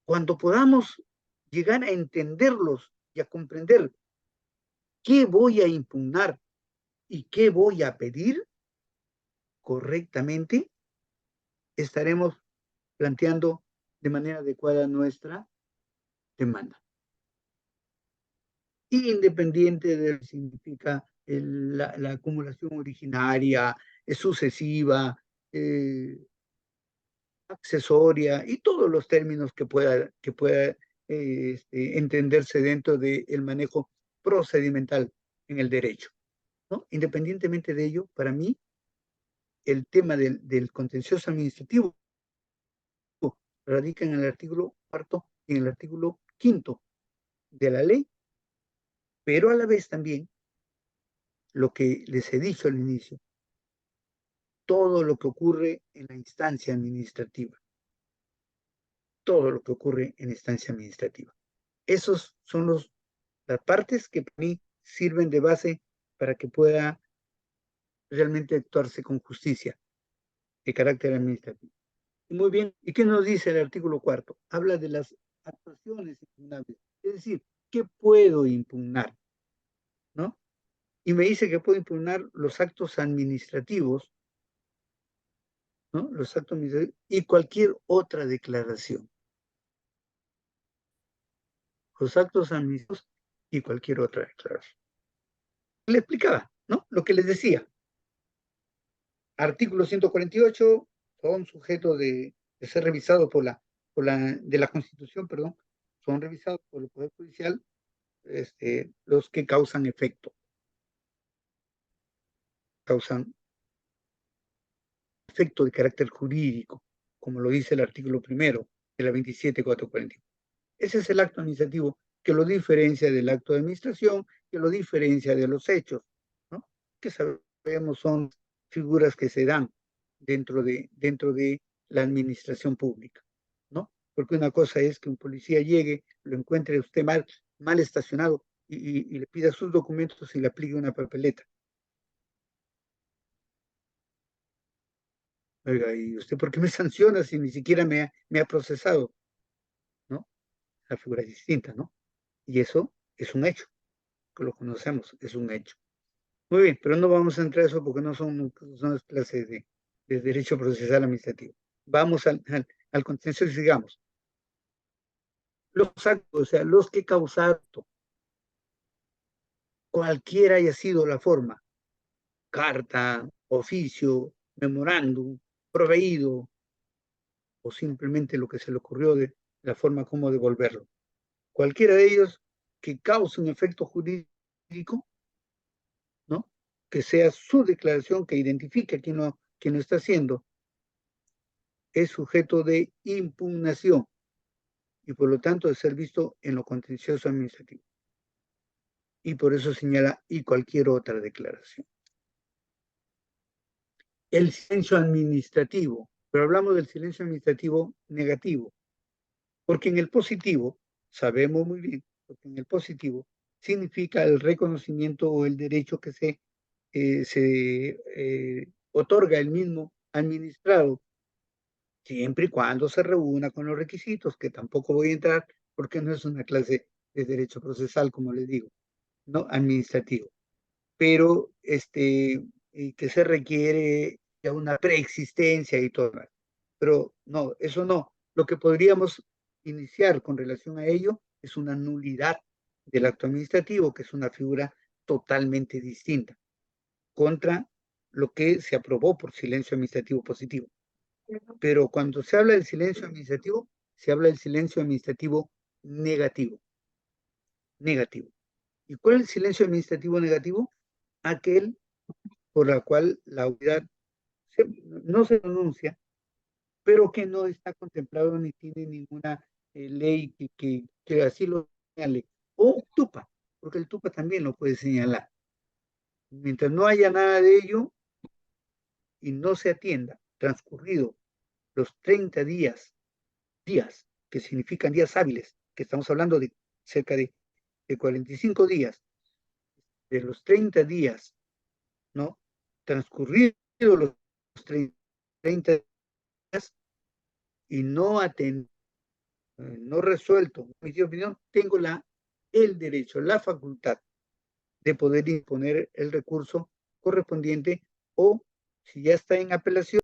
Cuando podamos llegar a entenderlos y a comprender qué voy a impugnar y qué voy a pedir correctamente, estaremos planteando de manera adecuada nuestra demanda. Independiente de lo que significa la acumulación originaria, sucesiva, eh, accesoria y todos los términos que pueda entenderse dentro del manejo procedimental en el derecho, ¿no? Independientemente de ello, para mí, el tema del contencioso administrativo radica en el artículo cuarto y en el artículo quinto de la ley, pero a la vez también lo que les he dicho al inicio, todo lo que ocurre en la instancia administrativa, todo lo que ocurre en instancia administrativa. Esos son las partes que para mí sirven de base para que pueda realmente actuarse con justicia de carácter administrativo. Muy bien, ¿y qué nos dice el artículo cuarto? Habla de las actuaciones impugnables, es decir, ¿qué puedo impugnar? ¿No? Y me dice que puedo impugnar los actos administrativos, ¿no? Los actos administrativos y cualquier otra declaración. Los actos administrativos y cualquier otra declaración. Le explicaba, ¿no? Lo que les decía. Artículo 148, son sujetos de ser revisados de la Constitución, perdón, son revisados por el Poder Judicial, los que causan efecto de carácter jurídico, como lo dice el artículo primero de la 27.441. Ese es el acto administrativo que lo diferencia del acto de administración, que lo diferencia de los hechos, ¿no? Que sabemos son figuras que se dan dentro de la administración pública, ¿no? Porque una cosa es que un policía llegue, lo encuentre usted mal estacionado y le pida sus documentos y le aplique una papeleta. Oiga, ¿y usted por qué me sanciona si ni siquiera me ha procesado? ¿No? La figura es distinta, ¿no? Y eso es un hecho, que lo conocemos, es un hecho. Muy bien, pero no vamos a entrar a eso porque no son las clases de derecho procesal administrativo. Vamos al contencioso y digamos, los actos, o sea, los que causaron, cualquiera haya sido la forma, carta, oficio, memorándum, proveído, o simplemente lo que se le ocurrió de la forma como devolverlo. Cualquiera de ellos que cause un efecto jurídico, ¿no? Que sea su declaración que identifique a quien lo está haciendo, es sujeto de impugnación y por lo tanto de ser visto en lo contencioso administrativo. Y por eso señala y cualquier otra declaración. el silencio administrativo, pero hablamos del silencio administrativo negativo, porque en el positivo, sabemos muy bien, porque en el positivo significa el reconocimiento o el derecho que se otorga el mismo administrado, siempre y cuando se reúna con los requisitos, que tampoco voy a entrar porque no es una clase de derecho procesal, como les digo, no administrativo, pero que se requiere ya una preexistencia y todo. Pero no, eso no. Lo que podríamos iniciar con relación a ello es una nulidad del acto administrativo, que es una figura totalmente distinta, contra lo que se aprobó por silencio administrativo positivo. Pero cuando se habla del silencio administrativo, se habla del silencio administrativo negativo. Negativo. ¿Y cuál es el silencio administrativo negativo? Aquel por la cual la autoridad no se pronuncia, pero que no está contemplado ni tiene ninguna ley que así lo señale. O TUPA, porque el TUPA también lo puede señalar. Mientras no haya nada de ello y no se atienda, transcurrido los 30 días, que significan días hábiles, que estamos hablando de cerca de 45 días, de los 30 días, ¿no? Transcurridos los 30 días y no atendido, no resuelto mi opinión, tengo el derecho, la facultad de poder imponer el recurso correspondiente o, si ya está en apelación,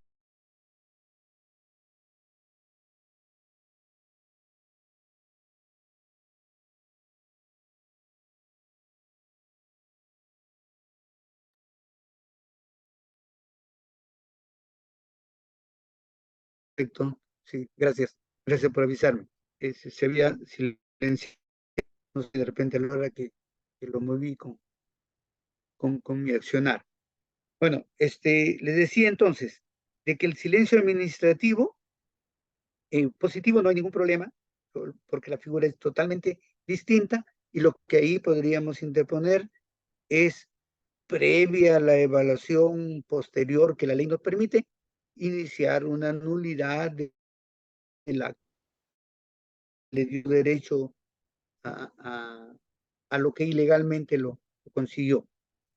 sí, gracias, gracias por avisarme. Se había silencio, no sé, de repente a la hora que lo moví con mi accionar. Bueno, les decía entonces de que el silencio administrativo positivo no hay ningún problema, porque la figura es totalmente distinta y lo que ahí podríamos interponer es, previa a la evaluación posterior que la ley nos permite, iniciar una nulidad de la le dio derecho a, a, a lo que ilegalmente lo consiguió,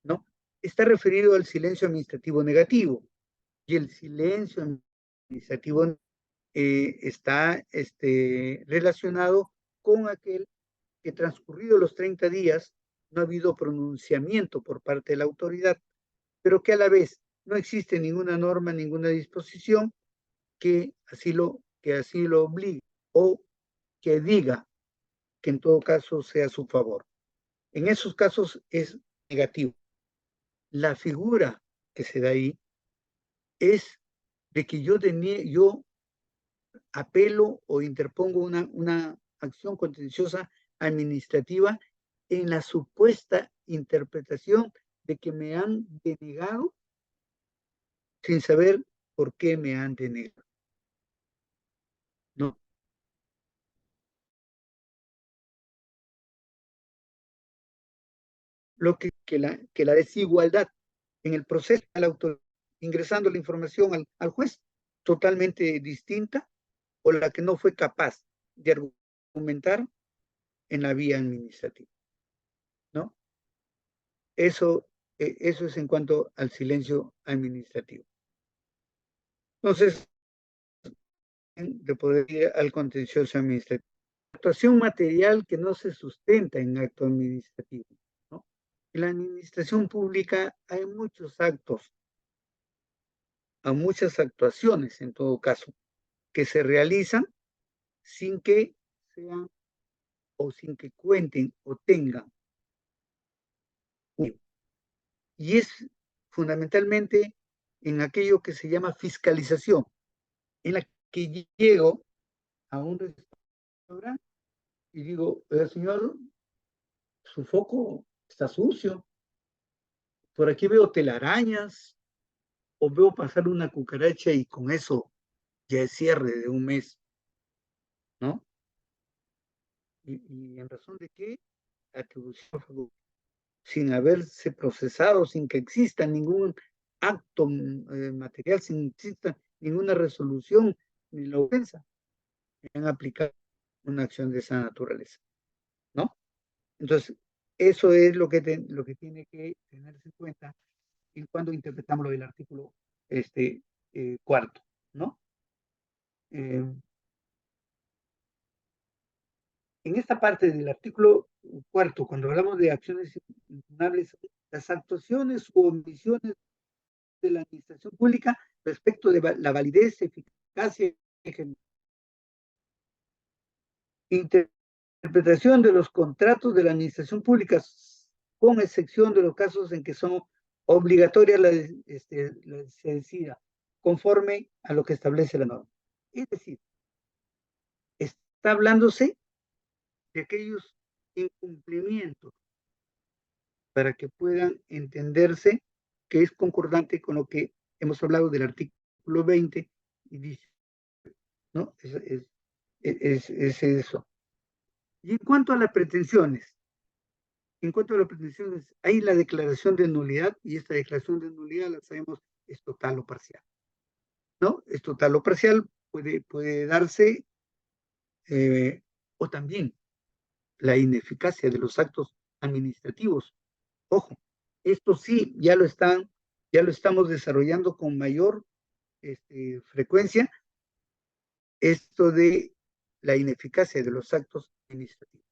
¿no? Está referido al silencio administrativo negativo, y el silencio administrativo está relacionado con aquel que transcurrido los 30 días no ha habido pronunciamiento por parte de la autoridad, pero que a la vez no existe ninguna norma, ninguna disposición que así lo obligue o que diga que en todo caso sea a su favor. En esos casos es negativo. La figura que se da ahí es de que yo apelo o interpongo una acción contenciosa administrativa en la supuesta interpretación de que me han denegado sin saber por qué me han denegado. No, lo que la desigualdad en el proceso al autor, ingresando la información al juez, totalmente distinta, o la que no fue capaz de argumentar en la vía administrativa, ¿no? Eso, eso es en cuanto al silencio administrativo. Entonces, de poder ir al contencioso administrativo. Actuación material que no se sustenta en acto administrativo, ¿no? En la administración pública hay muchos actos, hay muchas actuaciones en todo caso, que se realizan sin que sean o sin que cuenten o tengan. Y es fundamentalmente en aquello que se llama fiscalización, en la que llego a un restaurante y digo, señor, su foco está sucio, por aquí veo telarañas o veo pasar una cucaracha y con eso ya es cierre de un mes, ¿no? Y en razón de qué, atribución sin haberse procesado, sin que exista ningún acto material, sin exista ninguna resolución ni la ofensa, han aplicado una acción de esa naturaleza, ¿no? Entonces, eso es lo que tiene que tenerse en cuenta en cuando interpretamos lo del artículo cuarto, ¿no? Eh, en esta parte del artículo cuarto, cuando hablamos de acciones impugnables, las actuaciones u omisiones de la administración pública respecto de la validez, eficacia, interpretación de los contratos de la administración pública, con excepción de los casos en que son obligatorias se decida conforme a lo que establece la norma. Es decir, está hablándose de aquellos incumplimientos para que puedan entenderse que es concordante con lo que hemos hablado del artículo 20 y dice, ¿no? Es eso. Y en cuanto a las pretensiones, hay la declaración de nulidad y esta declaración de nulidad, la sabemos, es total o parcial, ¿no? Es total o parcial, puede darse, o también la ineficacia de los actos administrativos. Ojo, esto sí, ya lo estamos desarrollando con mayor frecuencia, esto de la ineficacia de los actos administrativos.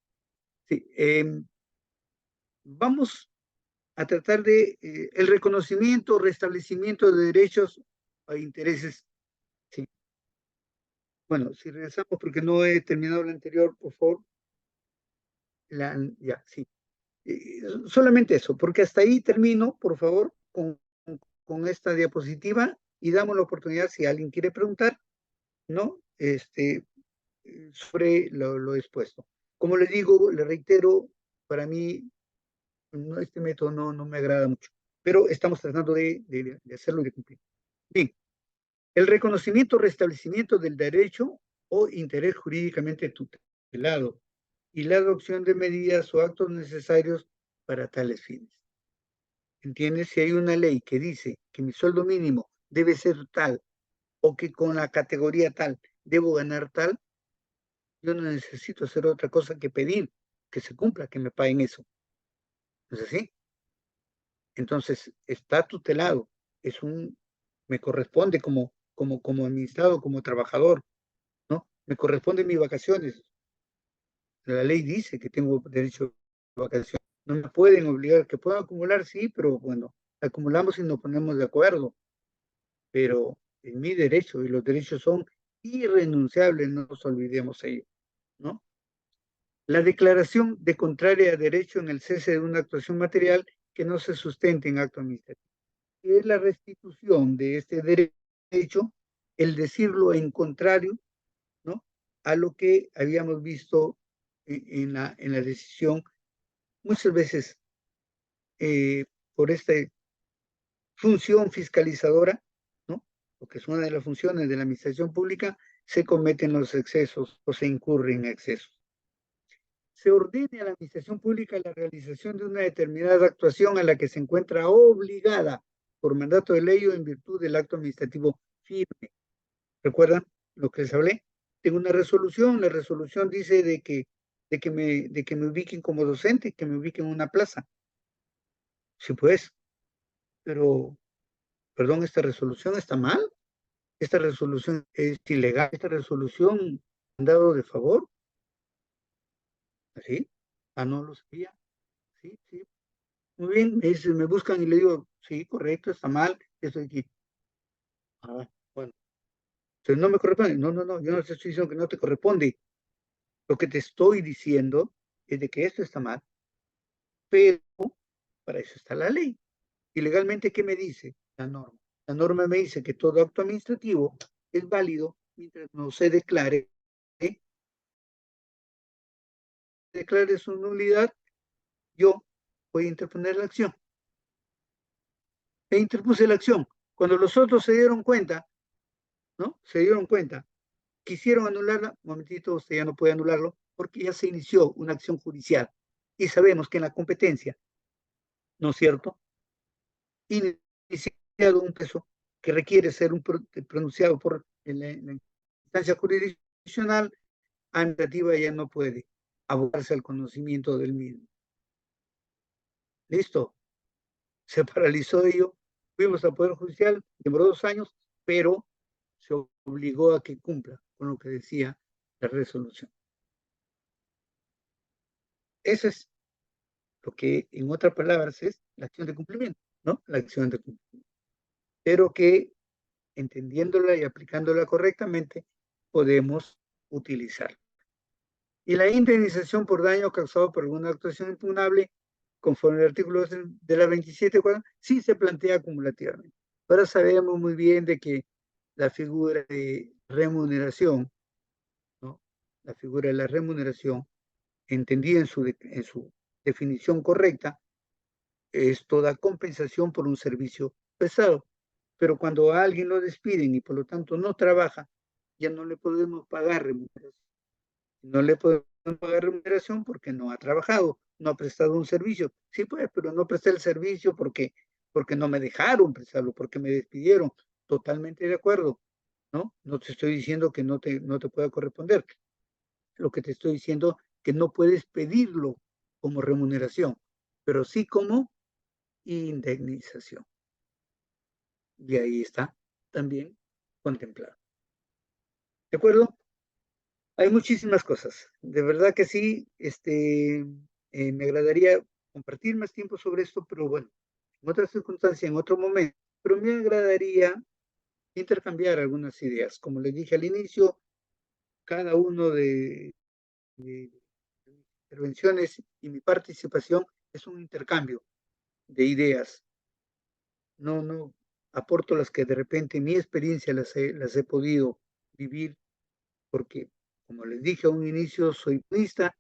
Sí, vamos a tratar de el reconocimiento, restablecimiento de derechos o intereses. Sí. Bueno, si regresamos, porque no he terminado la anterior, por favor. Ya, sí. Solamente eso, porque hasta ahí termino, por favor, con esta diapositiva y damos la oportunidad, si alguien quiere preguntar, ¿no? Sobre lo expuesto. Como les digo, le reitero, para mí no, este método no me agrada mucho, pero estamos tratando de hacerlo y de cumplir. Bien, el reconocimiento o restablecimiento del derecho o interés jurídicamente tutelado y la adopción de medidas o actos necesarios para tales fines. ¿Entiendes? Si hay una ley que dice que mi sueldo mínimo debe ser tal o que con la categoría tal debo ganar tal, yo no necesito hacer otra cosa que pedir que se cumpla, que me paguen eso. ¿No es así? Entonces, está tutelado. Me corresponde como administrado, como trabajador, ¿no? Me corresponde mis vacaciones. La ley dice que tengo derecho a vacaciones. No me pueden obligar, que puedo acumular, sí, pero bueno, acumulamos y nos ponemos de acuerdo. Pero es mi derecho y los derechos son irrenunciables, no nos olvidemos ello, ¿no? La declaración de contraria a derecho en el cese de una actuación material que no se sustente en acto administrativo. Es la restitución de este derecho, el decirlo en contrario, ¿no? A lo que habíamos visto en la decisión, muchas veces por esta función fiscalizadora, ¿no? Lo que es una de las funciones de la administración pública, se cometen los excesos o se incurre en excesos. Se ordene a la administración pública la realización de una determinada actuación a la que se encuentra obligada por mandato de ley o en virtud del acto administrativo firme. ¿Recuerdan lo que les hablé? Tengo una resolución, la resolución dice de que me ubiquen como docente, que me ubiquen en una plaza. Sí, pues, pero, perdón, esta resolución está mal, esta resolución es ilegal, esta resolución han dado de favor, ¿sí? Ah, no lo sabía, sí, sí. Muy bien, me buscan y le digo, sí, correcto, está mal, estoy aquí. Ah, bueno, entonces no me corresponde. No, yo no te estoy diciendo que no te corresponde. Lo que te estoy diciendo es de que esto está mal, pero para eso está la ley. Y legalmente, ¿qué me dice la norma? La norma me dice que todo acto administrativo es válido mientras no se declare su nulidad, yo voy a interponer la acción. E interpuse la acción. Cuando los otros se dieron cuenta, ¿no? Se dieron cuenta, quisieron anularla, un momentito, usted ya no puede anularlo, porque ya se inició una acción judicial. Y sabemos que en la competencia, ¿no es cierto? Iniciamos un peso que requiere ser pronunciado por la instancia jurisdiccional, administrativa ya no puede abocarse al conocimiento del mismo. Listo, se paralizó ello, fuimos al Poder Judicial, demoró 2 años, pero se obligó a que cumpla con lo que decía la resolución. Eso es lo que en otras palabras es la acción de cumplimiento, ¿no? La acción de cumplimiento. Pero que entendiéndola y aplicándola correctamente, podemos utilizar. Y la indemnización por daño causado por alguna actuación impugnable, conforme al artículo de la 27, sí se plantea acumulativamente. Ahora sabemos muy bien de que la figura de remuneración, ¿no? La figura de la remuneración, entendida en su definición correcta, es toda compensación por un servicio prestado. Pero cuando a alguien lo despiden y por lo tanto no trabaja, ya no le podemos pagar remuneración. No le podemos pagar remuneración porque no ha trabajado, no ha prestado un servicio. Sí, pues, pero no presté el servicio porque no me dejaron prestarlo, porque me despidieron. Totalmente de acuerdo, ¿no? No te estoy diciendo que no te pueda corresponder. Lo que te estoy diciendo que no puedes pedirlo como remuneración, pero sí como indemnización. Y ahí está también contemplado. ¿De acuerdo? Hay muchísimas cosas. De verdad que sí, me agradaría compartir más tiempo sobre esto, pero bueno, en otras circunstancias, en otro momento. Pero me agradaría intercambiar algunas ideas. Como les dije al inicio, cada uno de mis intervenciones y mi participación es un intercambio de ideas. No aporto las que de repente en mi experiencia las he podido vivir porque, como les dije a un inicio, soy jurista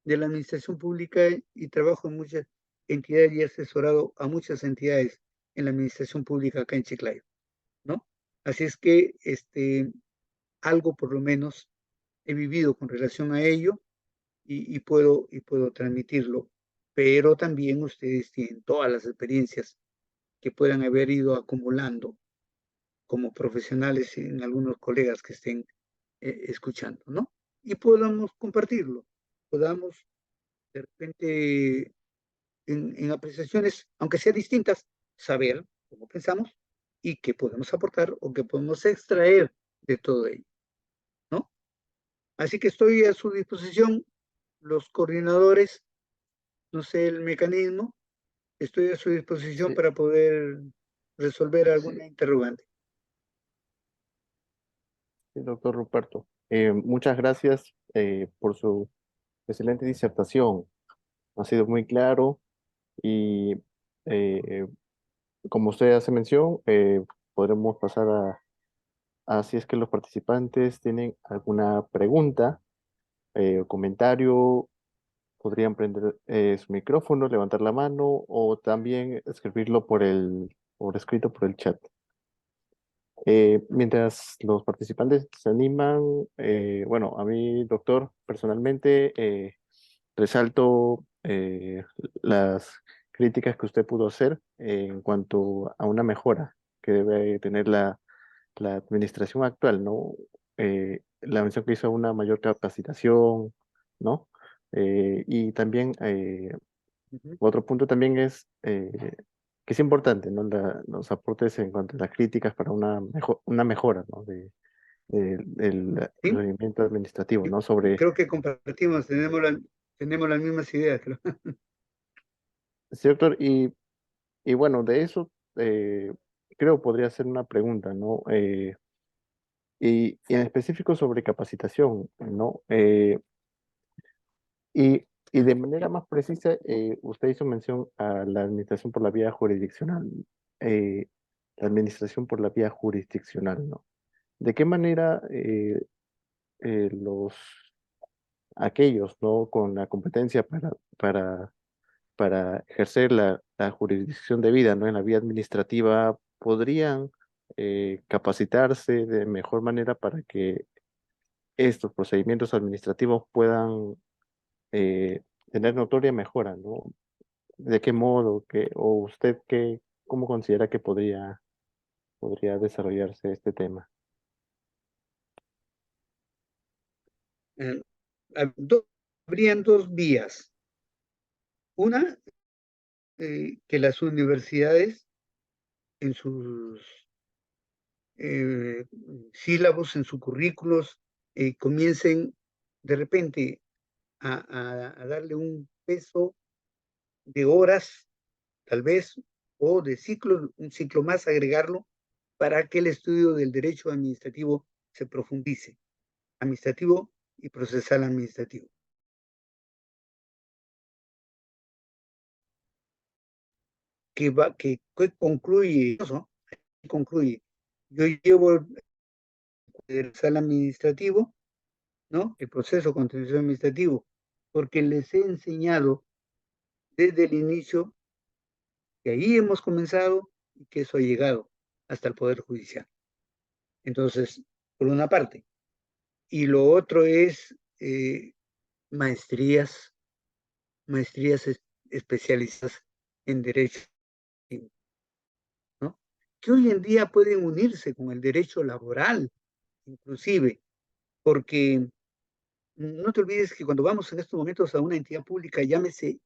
de la administración pública y trabajo en muchas entidades y he asesorado a muchas entidades en la administración pública acá en Chiclayo, ¿no? Así es que algo por lo menos he vivido con relación a ello y puedo transmitirlo, pero también ustedes tienen todas las experiencias que puedan haber ido acumulando como profesionales en algunos colegas que estén escuchando, ¿no? Y podamos compartirlo, podamos de repente en apreciaciones, aunque sean distintas, saber cómo pensamos y qué podemos aportar o qué podemos extraer de todo ello, ¿no? Así que estoy a su disposición, los coordinadores, no sé el mecanismo, estoy a su disposición Sí, para poder resolver sí, alguna interrogante. sí, doctor Ruperto. Muchas gracias por su excelente disertación. Ha sido muy claro y eh, como usted hace mención, podremos pasar a si es que los participantes tienen alguna pregunta o comentario, podrían prender su micrófono, levantar la mano o también escribirlo por escrito por el chat. Mientras los participantes se animan, bueno, a mí, doctor, personalmente, resalto las críticas que usted pudo hacer en cuanto a una mejora que debe tener la administración actual, ¿no? La mención que hizo a una mayor capacitación, ¿no? Y también Uh -huh. otro punto también es que es importante, ¿no? Los aportes en cuanto a las críticas para una mejora, ¿no? Del ¿Sí? procedimiento administrativo, Yo ¿no? Sobre, creo que compartimos, tenemos las mismas ideas, creo. sí, doctor, y bueno, de eso creo podría ser una pregunta, ¿no? Y en específico sobre capacitación, ¿no? Y de manera más precisa, usted hizo mención a la administración por la vía jurisdiccional, eh, la administración por la vía jurisdiccional, ¿no? ¿De qué manera aquellos, ¿no? Con la competencia para ejercer la jurisdicción debida, ¿no? En la vía administrativa, podrían capacitarse de mejor manera para que estos procedimientos administrativos puedan tener notoria mejora, ¿no? ¿De qué modo? ¿O usted cómo considera que podría? podría desarrollarse este tema? Eh, Habrían dos vías. Una, que las universidades en sus sílabos, en sus currículos, comiencen de repente a darle un peso de horas, tal vez, o de ciclo, un ciclo más, agregarlo, para que el estudio del derecho administrativo se profundice, administrativo y procesal administrativo. Que concluye, ¿no? Concluye. Yo llevo el procesal administrativo, ¿no? El proceso contencioso administrativo, porque les he enseñado desde el inicio que ahí hemos comenzado y que eso ha llegado hasta el Poder Judicial. Entonces, por una parte. Y lo otro es maestrías, maestrías especializadas en derecho, ¿no? Que hoy en día pueden unirse con el derecho laboral, inclusive, porque no te olvides que cuando vamos en estos momentos a una entidad pública, llámese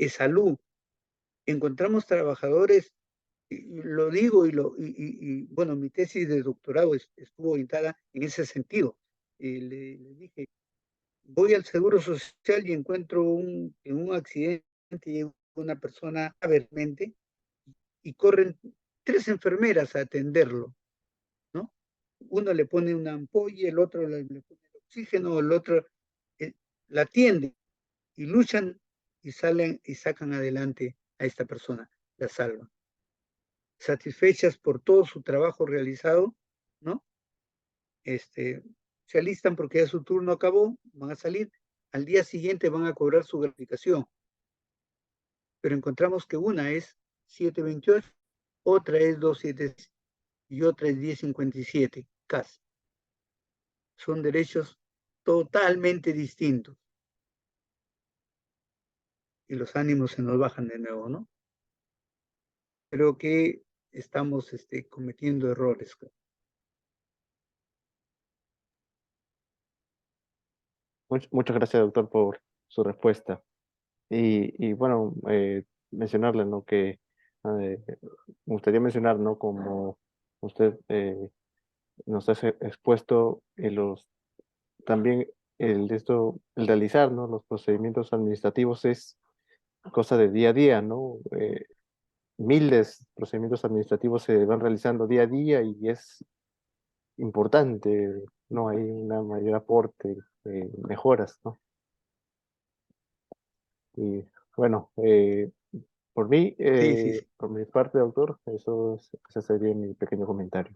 salud, encontramos trabajadores, y lo digo bueno, mi tesis de doctorado estuvo orientada en ese sentido. Le dije, voy al Seguro Social y encuentro en un accidente una persona gravemente y corren tres enfermeras a atenderlo, ¿no? Uno le pone una ampolla, el otro le pone el oxígeno, el otro eh, la atiende y luchan y salen y sacan adelante a esta persona, la salvan. Satisfechas por todo su trabajo realizado, ¿no? Se alistan porque ya su turno acabó, van a salir, al día siguiente van a cobrar su gratificación, pero encontramos que una es 728, otra es 276 y otra es 1057, casi. Son derechos totalmente distintos y los ánimos se nos bajan de nuevo, ¿no? Creo que estamos cometiendo errores. Muchas gracias, doctor, por su respuesta. Y bueno, mencionarle, ¿no? Que me gustaría mencionar, ¿no? Como usted nos ha expuesto también el realizar, ¿no? Los procedimientos administrativos es cosa de día a día, ¿no? Miles de procedimientos administrativos se van realizando día a día y es importante, ¿no? Hay una mayor aporte, mejoras, ¿no? Y bueno, Sí, sí, sí. por mi parte, doctor, ese sería mi pequeño comentario.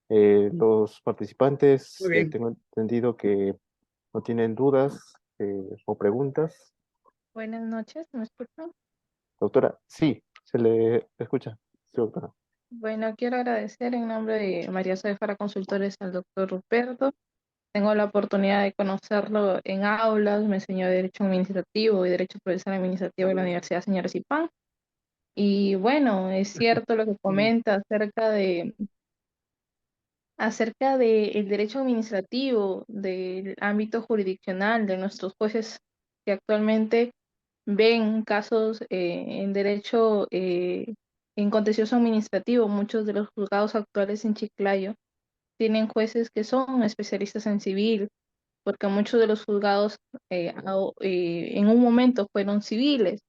Los Muy participantes, bien. tengo entendido que no tienen dudas o preguntas. Buenas noches, ¿me escuchan? Doctora, sí, se le escucha. Sí, doctora. Bueno, quiero agradecer en nombre de María Cefara Consultores al doctor Ruperto. Tengo la oportunidad de conocerlo en aulas, me enseñó Derecho Administrativo y Derecho Procesal Administrativo en la Universidad Señora Zipán. Y bueno, es cierto lo que Mm, comenta acerca de el derecho administrativo, del ámbito jurisdiccional de nuestros jueces que actualmente ven casos en derecho en contencioso administrativo. Muchos de los juzgados actuales en Chiclayo tienen jueces que son especialistas en civil, porque muchos de los juzgados en un momento fueron civiles,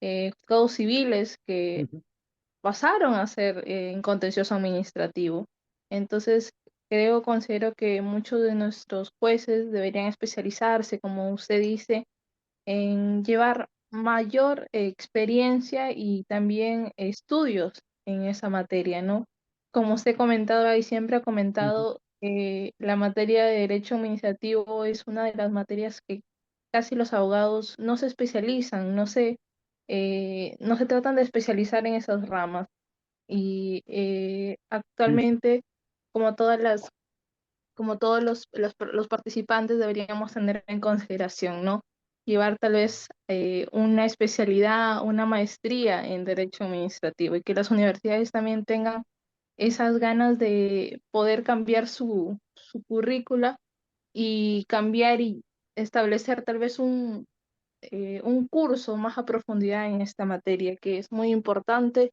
juzgados civiles que ujú, pasaron a ser en contencioso administrativo. Entonces, considero que muchos de nuestros jueces deberían especializarse, como usted dice, en llevar mayor experiencia y también estudios en esa materia, ¿no? Como usted ha comentado y siempre ha ujú, comentado, la materia de derecho administrativo es una de las materias que casi los abogados no se especializan, no se tratan de especializar en esas ramas. Y ujú. actualmente, como como todos los participantes, deberíamos tener en consideración, ¿no? llevar tal vez una especialidad, una maestría en derecho administrativo y que las universidades también tengan esas ganas de poder cambiar su currícula y cambiar y establecer tal vez un curso más a profundidad en esta materia, que es muy importante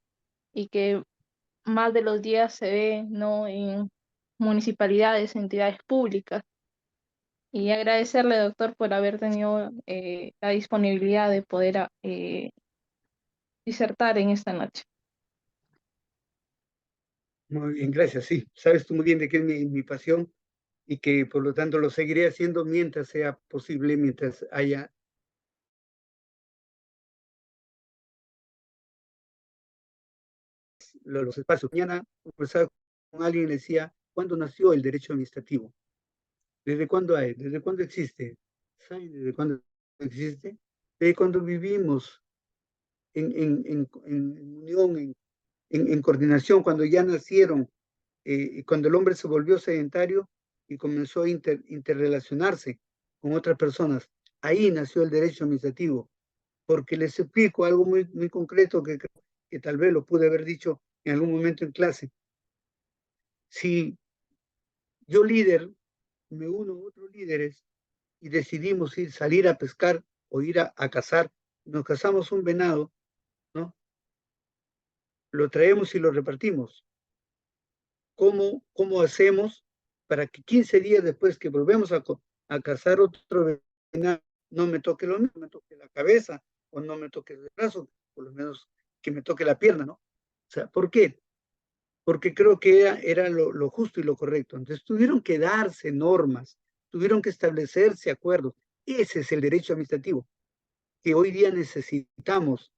y que más de los días se ve, ¿no? En municipalidades, entidades públicas. Y agradecerle, doctor, por haber tenido la disponibilidad de poder disertar en esta noche. Muy bien, gracias. Sí, sabes tú muy bien de qué es mi pasión y que por lo tanto lo seguiré haciendo mientras sea posible, mientras haya los espacios. Mañana conversaba con alguien y le decía, ¿cuándo nació el derecho administrativo? ¿Desde cuándo hay? ¿Desde cuándo existe? ¿Saben desde cuándo existe? Desde cuando vivimos en unión, en coordinación, cuando ya nacieron, cuando el hombre se volvió sedentario y comenzó a interrelacionarse con otras personas. Ahí nació el derecho administrativo, porque les explico algo muy, muy concreto que tal vez lo pude haber dicho en algún momento en clase. Si yo líder me uno a otros líderes y decidimos salir a pescar o ir a cazar, nos cazamos un venado, ¿no? Lo traemos y lo repartimos. ¿Cómo hacemos para que 15 días después que volvemos a cazar otro venado, no me toque lo mismo, me toque la cabeza o no me toque el brazo, por lo menos que me toque la pierna, ¿no? O sea, ¿por qué? Porque creo que era lo justo y lo correcto. Entonces tuvieron que darse normas, tuvieron que establecerse acuerdos. Ese es el derecho administrativo que hoy día necesitamos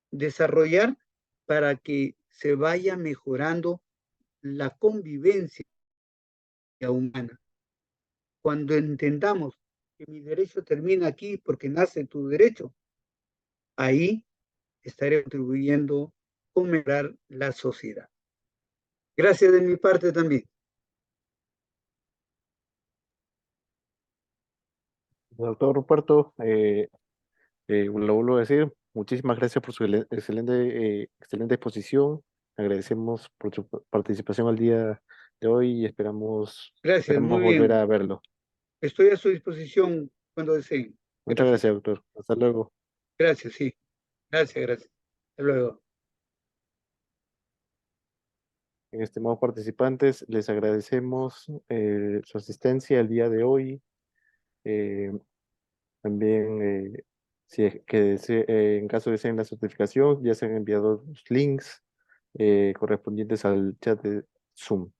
desarrollar para que se vaya mejorando la convivencia humana. Cuando entendamos que mi derecho termina aquí porque nace tu derecho, ahí estaré contribuyendo a mejorar la sociedad. Gracias de mi parte también. Doctor Ruperto, lo vuelvo a decir, muchísimas gracias por su excelente exposición. Agradecemos por su participación al día de hoy y Gracias, esperamos muy volver bien. a verlo. Estoy a su disposición cuando deseen. Muchas Gracias. gracias, doctor. Hasta luego. Gracias, sí. Gracias, gracias. Hasta luego. Estimados participantes, les agradecemos su asistencia el día de hoy. Eh, También, si es que en caso deseen la certificación, ya se han enviado los links correspondientes al chat de Zoom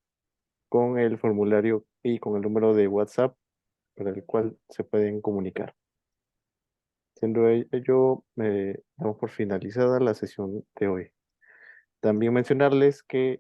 con el formulario y con el número de WhatsApp para el cual se pueden comunicar. Siendo ello, damos por finalizada la sesión de hoy. También mencionarles que